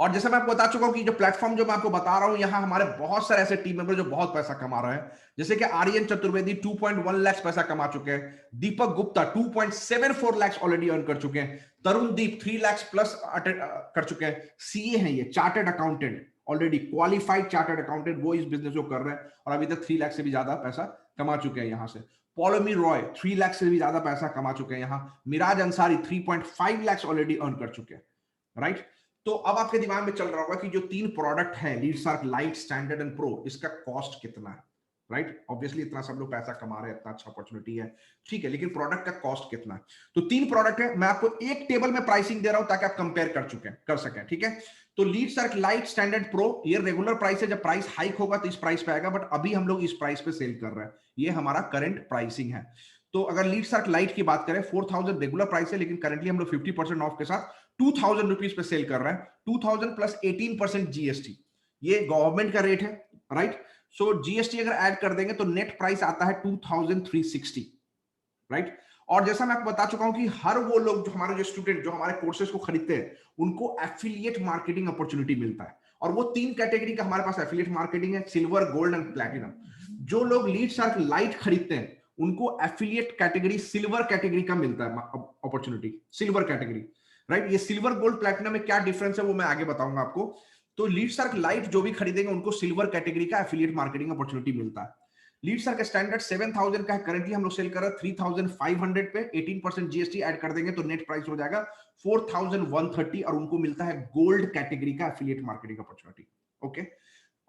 और जैसे मैं आपको बता चुका हूं कि जो प्लेटफॉर्म जो मैं आपको बता रहा हूं, यहां हमारे बहुत सारे ऐसे टीम मेंबर जो बहुत पैसा कमा रहे हैं। जैसे कि आर्यन चतुर्वेदी 2.1 लाख पैसा कमा चुके हैं, दीपक गुप्ता 2.74 लाख ऑलरेडी अर्न कर चुके हैं, तरुण दीप 3 लाख प्लस कर चुके हैं। सीए हैं ये, chartered accountant, already qualified chartered accountant, वो इस बिजनेस को कर रहे हैं और अभी तक 3 लाख से भी ज्यादा पैसा कमा चुके हैं यहां से। पॉलोमी रॉय 3 लाख से भी ज्यादा पैसा कमा चुके हैं यहां। मिराज अंसारी 3.5 लाख ऑलरेडी अर्न कर चुके हैं, राइट? तो अब आपके दिमाग में चल रहा होगा कि जो 3 प्रोडक्ट है, Leadsark light, standard and pro, इसका कॉस्ट कितना है, राइट? ऑब्वियसली इतना सब लोग पैसा कमा रहे हैं, इतना अच्छा अपॉर्चुनिटी है, ठीक है, लेकिन प्रोडक्ट का कॉस्ट कितना है? तो 3 प्रोडक्ट है, मैं आपको एक टेबल में प्राइसिंग दे रहा हूं ताकि आप कंपेयर कर सकें, ठीक है? तो लीडसार्क लाइट, स्टैंडर्ड प्रो, ये रेगुलर प्राइस है। जब प्राइस हाइक होगा तो इस प्राइस पे आएगा, बट अभी हम लोग इस प्राइस पे सेल कर रहे हैं, ये हमारा करंट प्राइसिंग है। तो अगर लीडसार्क लाइट की बात करें, 4000 रेगुलर प्राइस है, लेकिन करंटली हम लोग 50% ऑफ के साथ 2000 रुपीज पे सेल कर रहे हैं। 2000 प्लस 18% जीएसटी, ये गवर्नमेंट का रेट है, राइट? सो जीएसटी अगर ऐड कर देंगे तो नेट प्राइस आता है 2360, राइट? और जैसा मैं आपको बता चुका हूं कि हर वो लोग जो हमारे जो स्टूडेंट जो हमारे कोर्सेज को खरीदते हैं, उनको एफिलिएट मार्केटिंग अपॉर्चुनिटी मिलता है। और वो 3 कैटेगरी का हमारे पास एफिलिएट मार्केटिंग है, सिल्वर, गोल्ड एंड प्लैटिनम। जो लोग लीडसार्क लाइट खरीदते हैं, उनको एफिलिएट कैटेगरी, सिल्वर कैटेगरी का मिलता है अपॉर्चुनिटी, सिल्वर कैटेगरी, राइट? ये सिल्वर, गोल्ड, प्लैटिनम में क्या डिफरेंस है वो मैं आगे बताऊंगा आपको। तो लीडसार्क लाइट जो भी खरीदेंगे, उनको सिल्वर कैटेगरी का एफिलिएट मार्केटिंग अपॉर्चुनिटी मिलता है। लीडसार्क स्टैंडर्ड 7000 का है, करंटली हम लोग सेल कर रहे हैं 3500 पे। 18% जीएसटी ऐड कर देंगे तो नेट प्राइस हो जाएगा 4130, और उनको मिलता है गोल्ड कैटेगरी का एफिलिएट मार्केटिंग अपॉर्चुनिटी। ओके?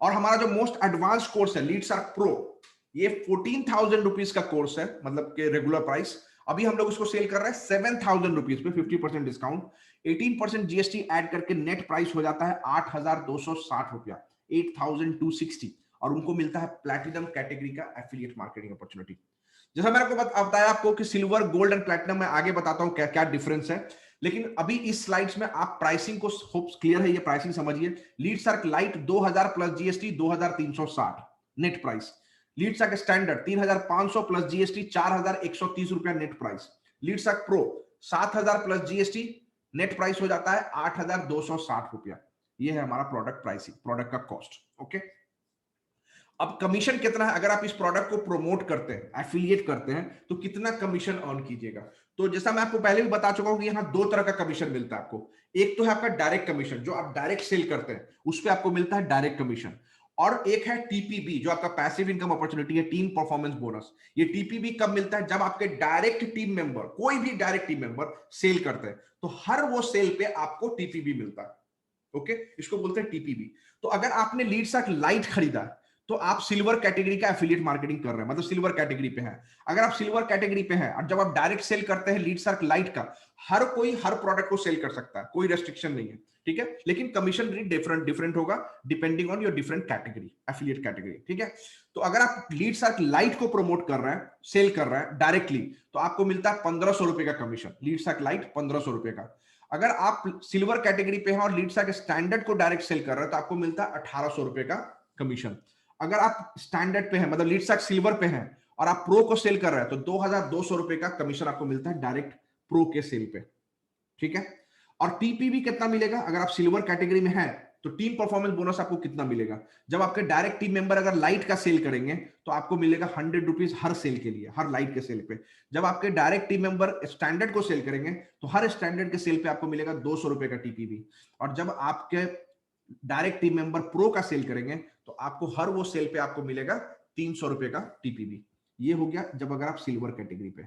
और हमारा जो मोस्ट एडवांस कोर्स है लीडसार्क प्रो, ये 14,000 रुपीज का कोर्स है, मतलब कि रेगुलर प्राइस। अभी हम लोग उसको सेल कर रहे हैं 7,000 रुपीज पे, 50% डिस्काउंट, 18% जीएसटी ऐड करके नेट प्राइस हो जाता है 8,260 रुपया, 8,260, और उनको मिलता है प्लैटिनम कैटेगरी का एफिलिएट मार्केटिंग अपॉर्चुनिटी। जैसा मैंने आपको बताया आपको कि सिल्वर, गोल्ड एंड प्लैटिनम में आगे बताता हूं क्या क्या डिफरेंस है, लेकिन अभी इस स्लाइड्स में आप प्राइसिंग को, होप क्लियर है, ये प्राइसिंग समझिए। Leadsark light 2000 plus GST 2360 net price. Leadsark standard 3500 plus GST 4130 रुपया net price. Leadsark pro 7000 plus GST, net price हो जाता है 8260 रुपया। ये है हमारा प्रोडक्ट प्राइसिंग, प्रोडक्ट का कॉस्ट। ओके? अब कमीशन कितना है? अगर आप इस प्रोडक्ट को प्रमोट करते हैं, एफिलिएट करते हैं, तो कितना कमीशन अर्न कीजिएगा? तो जैसा मैं आपको पहले भी बता चुका हूं कि यहां 2 तरह का कमीशन मिलता है आपको। एक तो है आपका डायरेक्ट कमीशन, जो आप डायरेक्ट सेल करते हैं, उस पर आपको मिलता है डायरेक्ट कमीशन। और एक है टीपीबी जो आपका पैसिव इनकम अपॉर्चुनिटी है, टीम परफॉर्मेंस बोनस। ये टीपीबी कब मिलता है? जब आपके डायरेक्ट टीम मेंबर, कोई भी डायरेक्ट टीम मेंबर सेल करते हैं तो हर वो सेल पे आपको टीपीबी मिलता है। ओके, इसको बोलते हैं टीपीबी। तो अगर आपने लीडसर्क लाइट खरीदा है तो आप सिल्वर कैटेगरी का एफिलिएट मार्केटिंग कर रहे हैं, मतलब सिल्वर कैटेगरी पे है। अगर आप सिल्वर कैटेगरी पे हैं और जब आप डायरेक्ट सेल करते हैं लीडसर्क लाइट का, हर कोई हर प्रोडक्ट को सेल कर सकता है, कोई रेस्ट्रिक्शन नहीं है, ठीक है। लेकिन कमीशन रेट डिफरेंट डिफरेंट होगा depending on your different category, affiliate category, ठीक है। तो अगर आप लीडसर्क लाइट को प्रमोट कर रहे हैं, सेल कर रहे हैं डायरेक्टली, तो आपको मिलता है 1500 रुपए का कमीशन। लीडसर्क लाइट 1500 रुपए का। अगर आप सिल्वर कैटेगरी पे हैं और लीडसर्क स्टैंडर्ड को डायरेक्ट सेल कर रहे हैं तो आपको मिलता है 1800 रुपए का कमीशन। अगर आप स्टैंडर्ड पे हैं, मतलब लीडसर्क सिल्वर पे हैं और आप प्रो को सेल कर रहे हैं तो 2200 रुपए का कमीशन आपको मिलता है डायरेक्ट प्रो के सेल पे, ठीक है। और टीपीबी कितना मिलेगा? अगर आप सिल्वर कैटेगरी में हैं तो टीम परफॉर्मेंस बोनस आपको कितना मिलेगा? जब आपके डायरेक्ट टीम मेंबर अगर लाइट का सेल करेंगे तो आपको मिलेगा 100 रुपीज हर सेल के लिए, हर लाइट के सेल पे। जब आपके डायरेक्ट टीम मेंबर स्टैंडर्ड को सेल करेंगे तो हर स्टैंडर्ड के सेल पे आपको मिलेगा 200 रुपए का टीपीबी। और जब आपके डायरेक्ट टीम मेंबर प्रो का सेल करेंगे तो आपको हर वो सेल पे आपको मिलेगा 300 रुपए का टीपीबी। ये हो गया जब अगर आप सिल्वर कैटेगरी पे।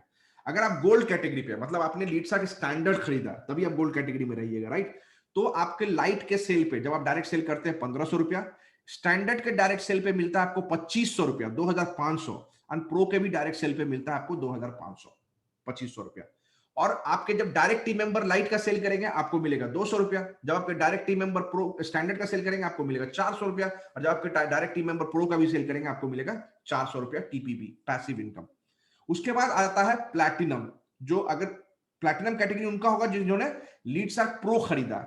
अगर आप गोल्ड कैटेगरी पे, मतलब आपने लीडसर्क स्टैंडर्ड खरीदा तभी आप गोल्ड कैटेगरी में रहिएगा, राइट। तो आपके लाइट के सेल पे जब आप डायरेक्ट सेल करते हैं 1500 रुपया, स्टैंडर्ड के डायरेक्ट सेल पे मिलता है आपको 2500 रुपया, 2500। और प्रो के भी डायरेक्ट सेल पे मिलता है आपको 2500, 2500 रुपया। और आपके जब डायरेक्ट टीम मेंबर लाइट का सेल करेंगे आपको मिलेगा 200 रुपया। जब आपके direct team member pro standard का सेल करेंगे आपको मिलेगा 400 रुपया। और जब आपके डायरेक्ट टीम मेंबर प्रो का भी सेल करेंगे आपको मिलेगा 400 रुपया टीपीबी, पैसिव इनकम। उसके बाद आता है प्लैटिनम, जो अगर प्लैटिनम कैटेगरी उनका होगा जिन्होंने लीडसर्क प्रो खरीदा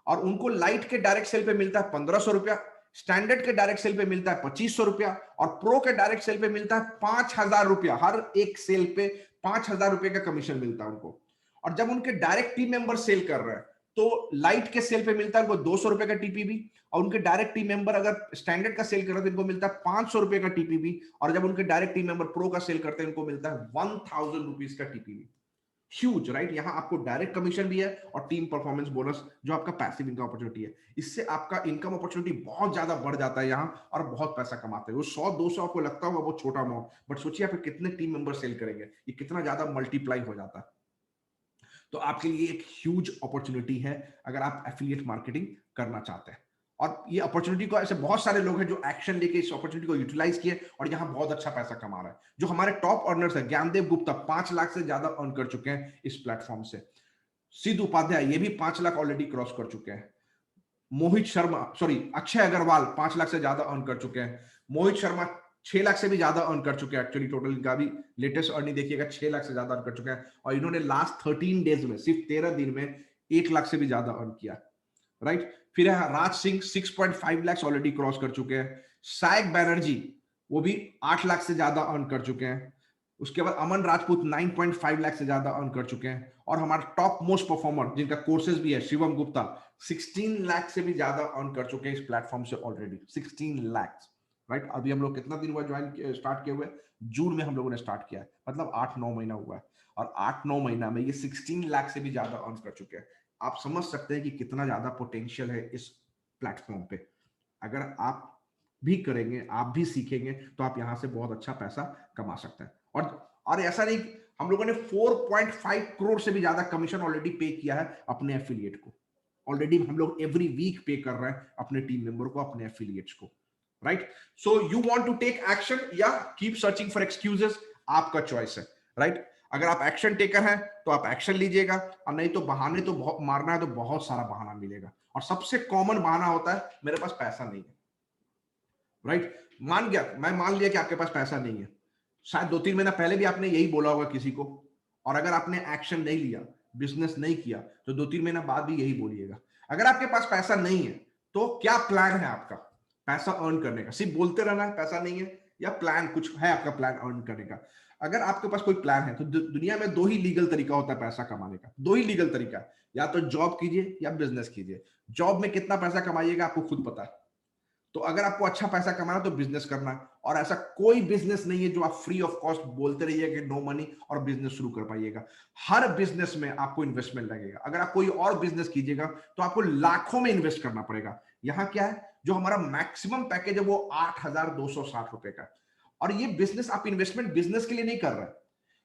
और उनको लाइट के डायरेक्ट सेल पे मिलता है 1500 रुपया, स्टैंडर्ड के डायरेक्ट सेल पे मिलता है 2500 रुपया और प्रो के डायरेक्ट सेल पे मिलता है 5000 रुपया। हर एक सेल पे 5000 रुपए का कमीशन मिलता है उनको। और जब उनके डायरेक्ट टीम मेंबर सेल कर रहे हैं तो लाइट के सेल पे मिलता है उनको 200 रुपए का टीपीबी। और उनके डायरेक्ट टीम मेंबर अगर स्टैंडर्ड का सेल कर रहे हैं तो इनको मिलता है 500 रुपए का टीपीबी। और जब उनके डायरेक्ट टीम मेंबर प्रो का सेल करते हैं इनको मिलता है 1000 रुपीज का टीपीबी। Huge, right. यहां आपको डायरेक्ट कमीशन भी है और टीम परफॉर्मेंस बोनस जो आपका पैसिव इनकम अपॉर्चुनिटी है। इससे आपका इनकम अपॉर्चुनिटी बहुत ज्यादा बढ़ जाता है यहां और बहुत पैसा कमाते हैं। वो 100-200 आपको लगता होगा बहुत छोटा अमाउंट, बट सोचिए आप कितने टीम मेंबर सेल करेंगे, ये कितना ज्यादा मल्टीप्लाई हो जाता है। तो आपके लिए एक ह्यूज अपॉर्चुनिटी है अगर आप एफिलिएट मार्केटिंग करना चाहते हैं। और ये अपॉर्चुनिटी को ऐसे बहुत सारे लोग हैं जो एक्शन लेके इस अपॉर्चुनिटी को यूटिलाइज किए और यहाँ बहुत अच्छा पैसा कमा रहा है। जो हमारे टॉप अर्नर्स है, ज्ञानदेव गुप्ता 5 लाख से ज्यादा अर्न कर चुके हैं इस प्लेटफॉर्म से। सिद्ध उपाध्याय ये भी 5 लाख ऑलरेडी क्रॉस कर चुके हैं। मोहित शर्मा, सॉरी अक्षय अग्रवाल 5 लाख से ज्यादा अर्न कर चुके हैं। मोहित शर्मा 6 लाख से भी ज्यादा अर्न कर चुके हैं। एक्चुअली टोटल इनका भी लेटेस्ट अर्निंग देखिएगा 6 लाख से ज्यादा अर्न कर चुके हैं। और इन्होंने लास्ट 13 डेज में, सिर्फ 13 दिन में 1 लाख से भी ज्यादा अर्न किया, राइट। फिर है राज सिंह 6.5 लाख ऑलरेडी क्रॉस कर चुके हैं। सायक बैनर्जी वो भी 8 लाख से ज्यादा अर्न कर चुके हैं। उसके बाद अमन राजपूत 9.5 लाख से ज्यादा अर्न कर चुके हैं। और हमारा टॉप मोस्ट परफॉर्मर जिनका कोर्सेज भी है, शिवम गुप्ता 16 लाख से भी ज्यादा अर्न कर चुके हैं इस प्लेटफॉर्म से ऑलरेडी, 16 लाख, राइट। अभी हम लोग कितना दिन हुआ ज्वाइन स्टार्ट किए हुए? जून में हम लोगों ने स्टार्ट किया है, मतलब 8-9 महीना हुआ है। और 8-9 महीना में ये 16 लाख से भी ज्यादा अर्न कर चुके हैं। आप समझ सकते हैं कि कितना ज्यादा पोटेंशियल है इस प्लेटफॉर्म पे। अगर आप भी करेंगे, आप भी सीखेंगे तो आप यहां से बहुत अच्छा पैसा कमा सकते हैं। और ऐसा नहीं, हम लोगों ने 4.5 करोड़ से भी ज्यादा कमीशन ऑलरेडी पे किया है अपने एफिलिएट को। ऑलरेडी हम लोग एवरी वीक पे कर रहे हैं अपने टीम मेंबर को, अपने एफिलिएट्स को, right. So you want to take action या कीप सर्चिंग फॉर एक्सक्यूजेस, आपका चॉइस है, राइट। अगर आप एक्शन टेकर हैं तो आप एक्शन लीजिएगा, और नहीं तो बहाने तो बहुत मारना है तो बहुत सारा बहाना मिलेगा। और सबसे कॉमन बहाना होता है मेरे पास पैसा नहीं है, राइट। मैं मान लिया कि आपके पास पैसा नहीं है। शायद 2-3 महीना पहले भी आपने यही बोला होगा किसी को, और अगर आपने एक्शन नहीं लिया, बिजनेस नहीं किया, तो 2-3 महीना बाद भी यही बोलिएगा। अगर आपके पास पैसा नहीं है तो क्या प्लान है आपका पैसा अर्न करने का? सिर्फ बोलते रहना है पैसा नहीं है, या प्लान कुछ है आपका प्लान अर्न करने का? अगर आपके पास कोई प्लान है तो दुनिया में 2 ही लीगल तरीका होता है पैसा कमाने का, 2 ही लीगल तरीका, या तो जॉब कीजिए या बिजनेस कीजिए। जॉब में कितना पैसा कमाइएगा आपको खुद पता है, तो अगर आपको अच्छा पैसा कमाना तो बिजनेस करना है। और ऐसा कोई बिजनेस नहीं है जो आप फ्री ऑफ कॉस्ट बोलते रहिए कि नो मनी और बिजनेस शुरू कर पाइएगा। हर बिजनेस में आपको इन्वेस्टमेंट लगेगा। अगर आप कोई और बिजनेस कीजिएगा तो आपको लाखों में इन्वेस्ट करना पड़ेगा। यहाँ क्या है, जो हमारा मैक्सिमम पैकेज है वो 8,260 रुपए का। और ये बिजनेस, आप इन्वेस्टमेंट बिजनेस के लिए नहीं कर रहे हैं,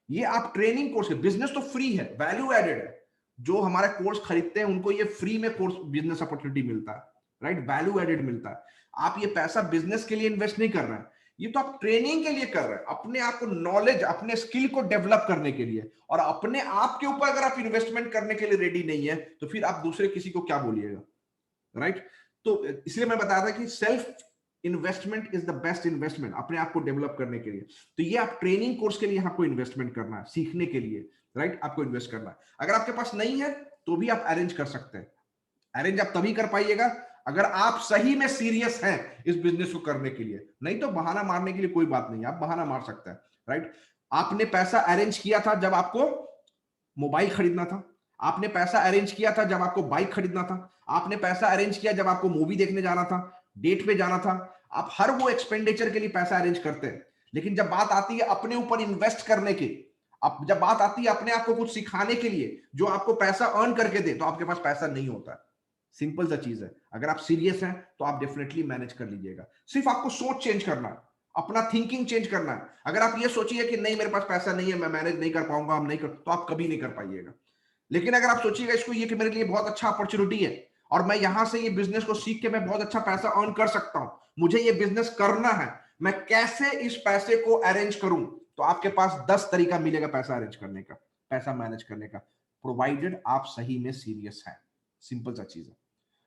ये आप ट्रेनिंग कोर्स, बिजनेस तो फ्री है, वैल्यू एडेड है। जो हमारा कोर्स खरीदते हैं उनको ये फ्री में कोर्स बिजनेस अपॉर्चुनिटी मिलता है, राइट, वैल्यू एडेड मिलता है। आप ये पैसा बिजनेस के लिए इन्वेस्ट नहीं कर रहे हैं, ये तो आप ट्रेनिंग के लिए कर रहे हैं, अपने आप को नॉलेज, अपने स्किल को डेवलप करने के लिए। और अपने आप के ऊपर अगर आप इन्वेस्टमेंट करने के लिए रेडी नहीं है तो फिर आप दूसरे किसी को क्या बोलिएगा, राइट। तो इसलिए मैं बताया था कि self investment is the best investment, अपने आप को डेवलप करने के लिए। तो ये आप ट्रेनिंग कोर्स के लिए आपको इन्वेस्टमेंट करना है, सीखने के लिए, राइट, आपको इन्वेस्ट करना है। अगर आपके पास नहीं है तो भी आप अरेंज कर सकते हैं। अरेंज आप तभी कर पाइएगा अगर आप सही में सीरियस हैं इस बिजनेस को करने के लिए, नहीं तो बहाना मारने के लिए कोई बात नहीं, आप बहाना मार सकते हैं, राइट। आपने पैसा अरेंज किया था जब आपको मोबाइल खरीदना था, आपने पैसा अरेंज किया था जब आपको बाइक खरीदना था, आपने पैसा अरेंज किया जब आपको मूवी देखने जाना था, डेट पे जाना था। आप हर वो एक्सपेंडिचर के लिए पैसा अरेंज करते हैं, लेकिन जब बात आती है अपने ऊपर इन्वेस्ट करने की, अब जब बात आती है अपने आप को कुछ सिखाने के लिए जो आपको पैसा अर्न करके दे, तो आपके पास पैसा नहीं होता है। सिंपल सा चीज है। अगर आप सीरियस हैं तो आप डेफिनेटली मैनेज कर लीजिएगा। सिर्फ आपको सोच चेंज करना है, अपना थिंकिंग चेंज करना है। अगर आप ये सोचिए कि नहीं मेरे पास पैसा नहीं है, मैं मैनेज नहीं कर पाऊंगा, हम नहीं कर, तो आप कभी नहीं कर पाइएगा। लेकिन अगर आप सोचिएगा इसको ये कि मेरे लिए बहुत अच्छा अपॉर्चुनिटी है और मैं यहां से ये बिजनेस को सीख के मैं बहुत अच्छा पैसा अर्न कर सकता हूं, मुझे ये बिजनेस करना है, मैं कैसे इस पैसे को अरेंज करूं, तो आपके पास 10 तरीका मिलेगा पैसा अरेंज करने का, पैसा मैनेज करने का, प्रोवाइडेड आप सही में सीरियस हैं। सिंपल सा चीज है।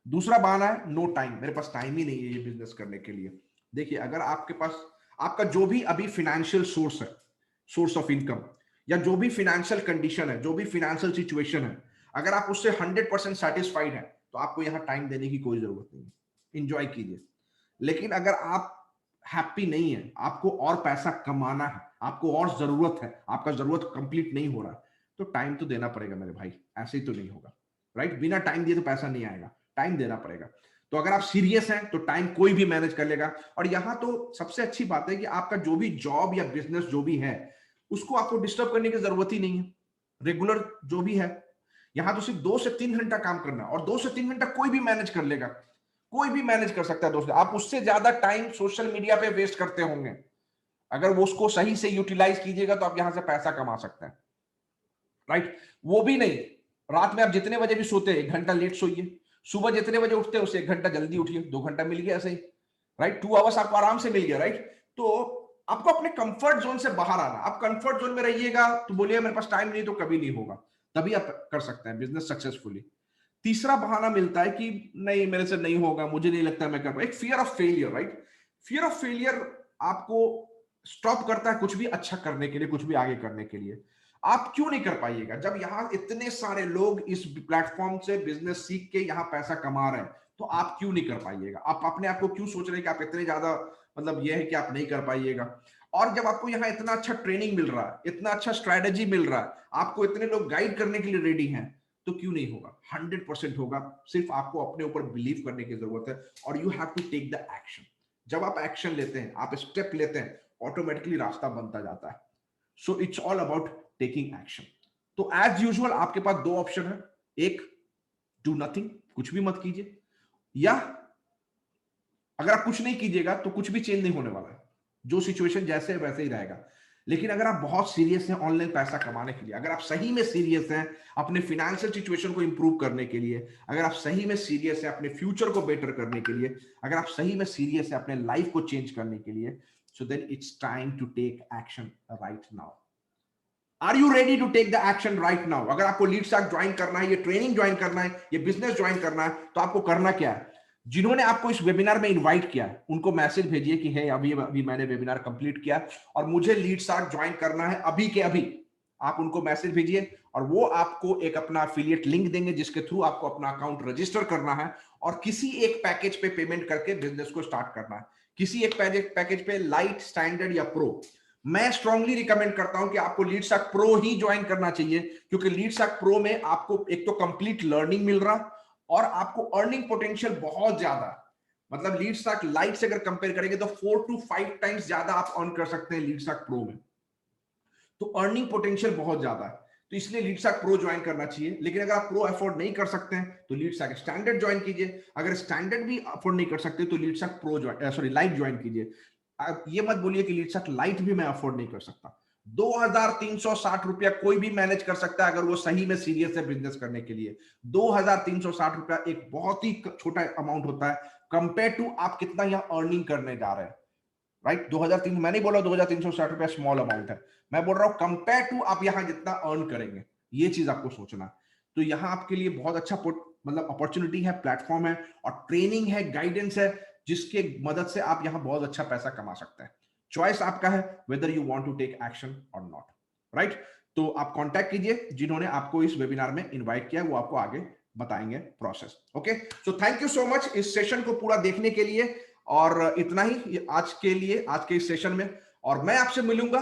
दूसरा बहाना है नो टाइम, मेरे पास टाइम ही नहीं है ये बिजनेस करने के लिए। देखिए, अगर आपके पास आपका जो भी अभी फाइनेंशियल सोर्स है, सोर्स ऑफ इनकम, या जो भी फाइनेंशियल कंडीशन है, जो भी फाइनेंशियल सिचुएशन है, अगर आप उससे 100% सेटिस्फाइड है तो आपको यहां टाइम देने की कोई जरूरत नहीं है, इंजॉय कीजिए। लेकिन अगर आप हैप्पी नहीं है, आपको और पैसा कमाना है, आपको और जरूरत है, आपका जरूरत कंप्लीट नहीं हो रहा, तो टाइम तो देना पड़ेगा मेरे भाई, ऐसे ही तो नहीं होगा, राइट। बिना टाइम दिए तो पैसा नहीं आएगा, टाइम देना पड़ेगा। तो अगर आप सीरियस हैं तो टाइम कोई भी मैनेज कर लेगा। और यहां तो सबसे अच्छी बात है कि आपका जो भी जॉब या बिजनेस जो भी है उसको आपको डिस्टर्ब करने की जरूरत ही नहीं है। रेगुलर जो भी है, यहां तो सिर्फ 2 से 3 घंटा काम करना, और 2 से 3 घंटा कोई भी मैनेज कर लेगा, कोई भी मैनेज कर सकता है दोस्तों। आप उससे ज्यादा टाइम सोशल मीडिया पे वेस्ट करते होंगे, अगर वो उसको सही से यूटिलाइज कीजिएगा तो आप यहां से पैसा कमा सकते हैं, राइट। वो भी नहीं, रात में आप जितने बजे भी सोते हैं 1 घंटा लेट सोइए, सुबह जितने बजे उठते हैं उससे 1 घंटा जल्दी उठिए, 2 घंटा मिल गया सही, राइट। 2 आवर्स आपको आराम से मिल गया, राइट। तो आपको अपने कंफर्ट जोन से बाहर आना, आप कंफर्ट जोन में रहिएगा तो बोलिए मेरे पास टाइम नहीं, तो कभी नहीं होगा। तभी आप कर सकते हैं बिजनेस सक्सेसफुली। तीसरा बहाना मिलता है कि नहीं मेरे से नहीं होगा, मुझे नहीं लगता मैं कर पाऊंगा, एक fear of failure, right. Fear of failure आपको स्टॉप करता है कुछ भी अच्छा करने के लिए, कुछ भी आगे करने के लिए। आप क्यों नहीं कर पाइएगा जब यहां इतने सारे लोग इस प्लेटफॉर्म से बिजनेस सीख के यहां पैसा कमा रहे हैं, तो आप क्यों नहीं कर पाइएगा? आप अपने आप को क्यों सोच रहे हैं कि आप इतने ज्यादा, मतलब यह है कि आप नहीं कर पाइएगा? और जब आपको यहाँ इतना अच्छा ट्रेनिंग मिल रहा है, इतना अच्छा स्ट्रेटेजी मिल रहा है, आपको इतने लोग गाइड करने के लिए रेडी हैं, तो क्यों नहीं होगा? 100% होगा। सिर्फ आपको अपने ऊपर बिलीव करने की जरूरत है, और you have to take the action. जब आप एक्शन लेते हैं, आप स्टेप लेते हैं, ऑटोमेटिकली रास्ता बनता जाता है। So it's all about taking action. तो एज यूजुअल आपके पास 2 ऑप्शन है, एक डू नथिंग, कुछ भी मत कीजिए, या अगर आप कुछ नहीं कीजिएगा तो कुछ भी चेंज नहीं होने वाला है, जो सिचुएशन जैसे है वैसे ही रहेगा। लेकिन अगर आप बहुत सीरियस हैं ऑनलाइन पैसा कमाने के लिए, अगर आप सही में सीरियस हैं अपने फाइनेंशियल सिचुएशन को इंप्रूव करने के लिए, अगर आप सही में सीरियस हैं अपने फ्यूचर को बेटर करने के लिए, अगर आप सही में सीरियस हैं अपने लाइफ को चेंज करने के लिए, so then it's time to take action right now. Are you ready to take the action right now? अगर आपको लीड स्टार्ट ज्वाइन करना है, ये ट्रेनिंग ज्वाइन करना है, ये बिजनेस ज्वाइन करना है, तो आपको करना क्या है? जिन्होंने आपको इस वेबिनार में इनवाइट किया उनको मैसेज भेजिए कि है अभी मैंने वेबिनार कंप्लीट किया और मुझे लीड स्टार्ट ज्वाइन करना है अभी के अभी। आप उनको मैसेज भेजिए और वो आपको एक अपना एफिलिएट लिंक देंगे जिसके थ्रू आपको अपना अकाउंट रजिस्टर करना है और किसी एक पैकेज पे पेमेंट करके बिजनेस को स्टार्ट करना है। किसी एक पैकेज पे, लाइट, स्टैंडर्ड या प्रो। मैं स्ट्रांगली रिकमेंड करता हूं कि आपको लीड स्टार्ट प्रो ही ज्वाइन करना चाहिए, क्योंकि लीड स्टार्ट प्रो में आपको एक तो कंप्लीट लर्निंग मिल रहा और आपको अर्निंग पोटेंशियल बहुत ज्यादा। मतलब लीड स्टार्ट लाइट से अगर कंपेयर करेंगे तो 4 to 5 टाइम्स ज्यादा आप अर्न कर सकते हैं लीड स्टार्ट प्रो में। तो अर्निंग पोटेंशियल बहुत ज्यादा है। तो इसलिए लीडसार्क प्रो ज्वाइन करना चाहिए। लेकिन अगर आप प्रो अफोर्ड नहीं कर सकते हैं तो लीडसार्क स्टैंडर्ड ज्वाइन कीजिए। अगर स्टैंडर्ड भी अफोर्ड नहीं कर सकते तो लीडसार्क प्रो ज्वाइन लाइट ज्वाइन कीजिए। आप ये मत बोलिए कि लीडसार्क लाइट भी मैं अफोर्ड नहीं कर सकता। 2360 रुपया कोई भी मैनेज कर सकता है अगर वो सही में सीरियस है बिजनेस करने के लिए। 2360 रुपया एक बहुत ही छोटा अमाउंट होता है कंपेयर टू आप कितना यहाँ अर्निंग करने जा रहे हैं, राइट। 2300, मैं नहीं बोल रहा 2360 रुपया स्मॉल अमाउंट है, मैं बोल रहा हूं कंपेयर टू आप यहां जितना अर्न करेंगे, ये चीज आपको सोचना है। तो यहां आपके लिए बहुत अच्छा मतलब अपॉर्चुनिटी है, प्लेटफॉर्म है और ट्रेनिंग है, गाइडेंस है, जिसके मदद से आप यहां बहुत अच्छा पैसा कमा सकते हैं। चॉइस आपका है whether you want to take action और नॉट, राइट। तो आप कांटेक्ट कीजिए, जिन्होंने आपको इस वेबिनार में इनवाइट किया वो आपको आगे बताएंगे process. Okay, so thank you so much इस सेशन को पूरा देखने के लिए। और इतना ही आज के लिए, आज के इस सेशन में। और मैं आपसे मिलूंगा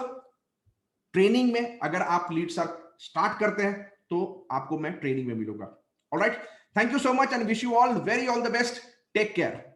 ट्रेनिंग में। अगर आप लीडसार्क स्टार्ट करते हैं तो आपको मैं ट्रेनिंग में मिलूंगा। Alright, thank you so much and wish you all the best. Take care.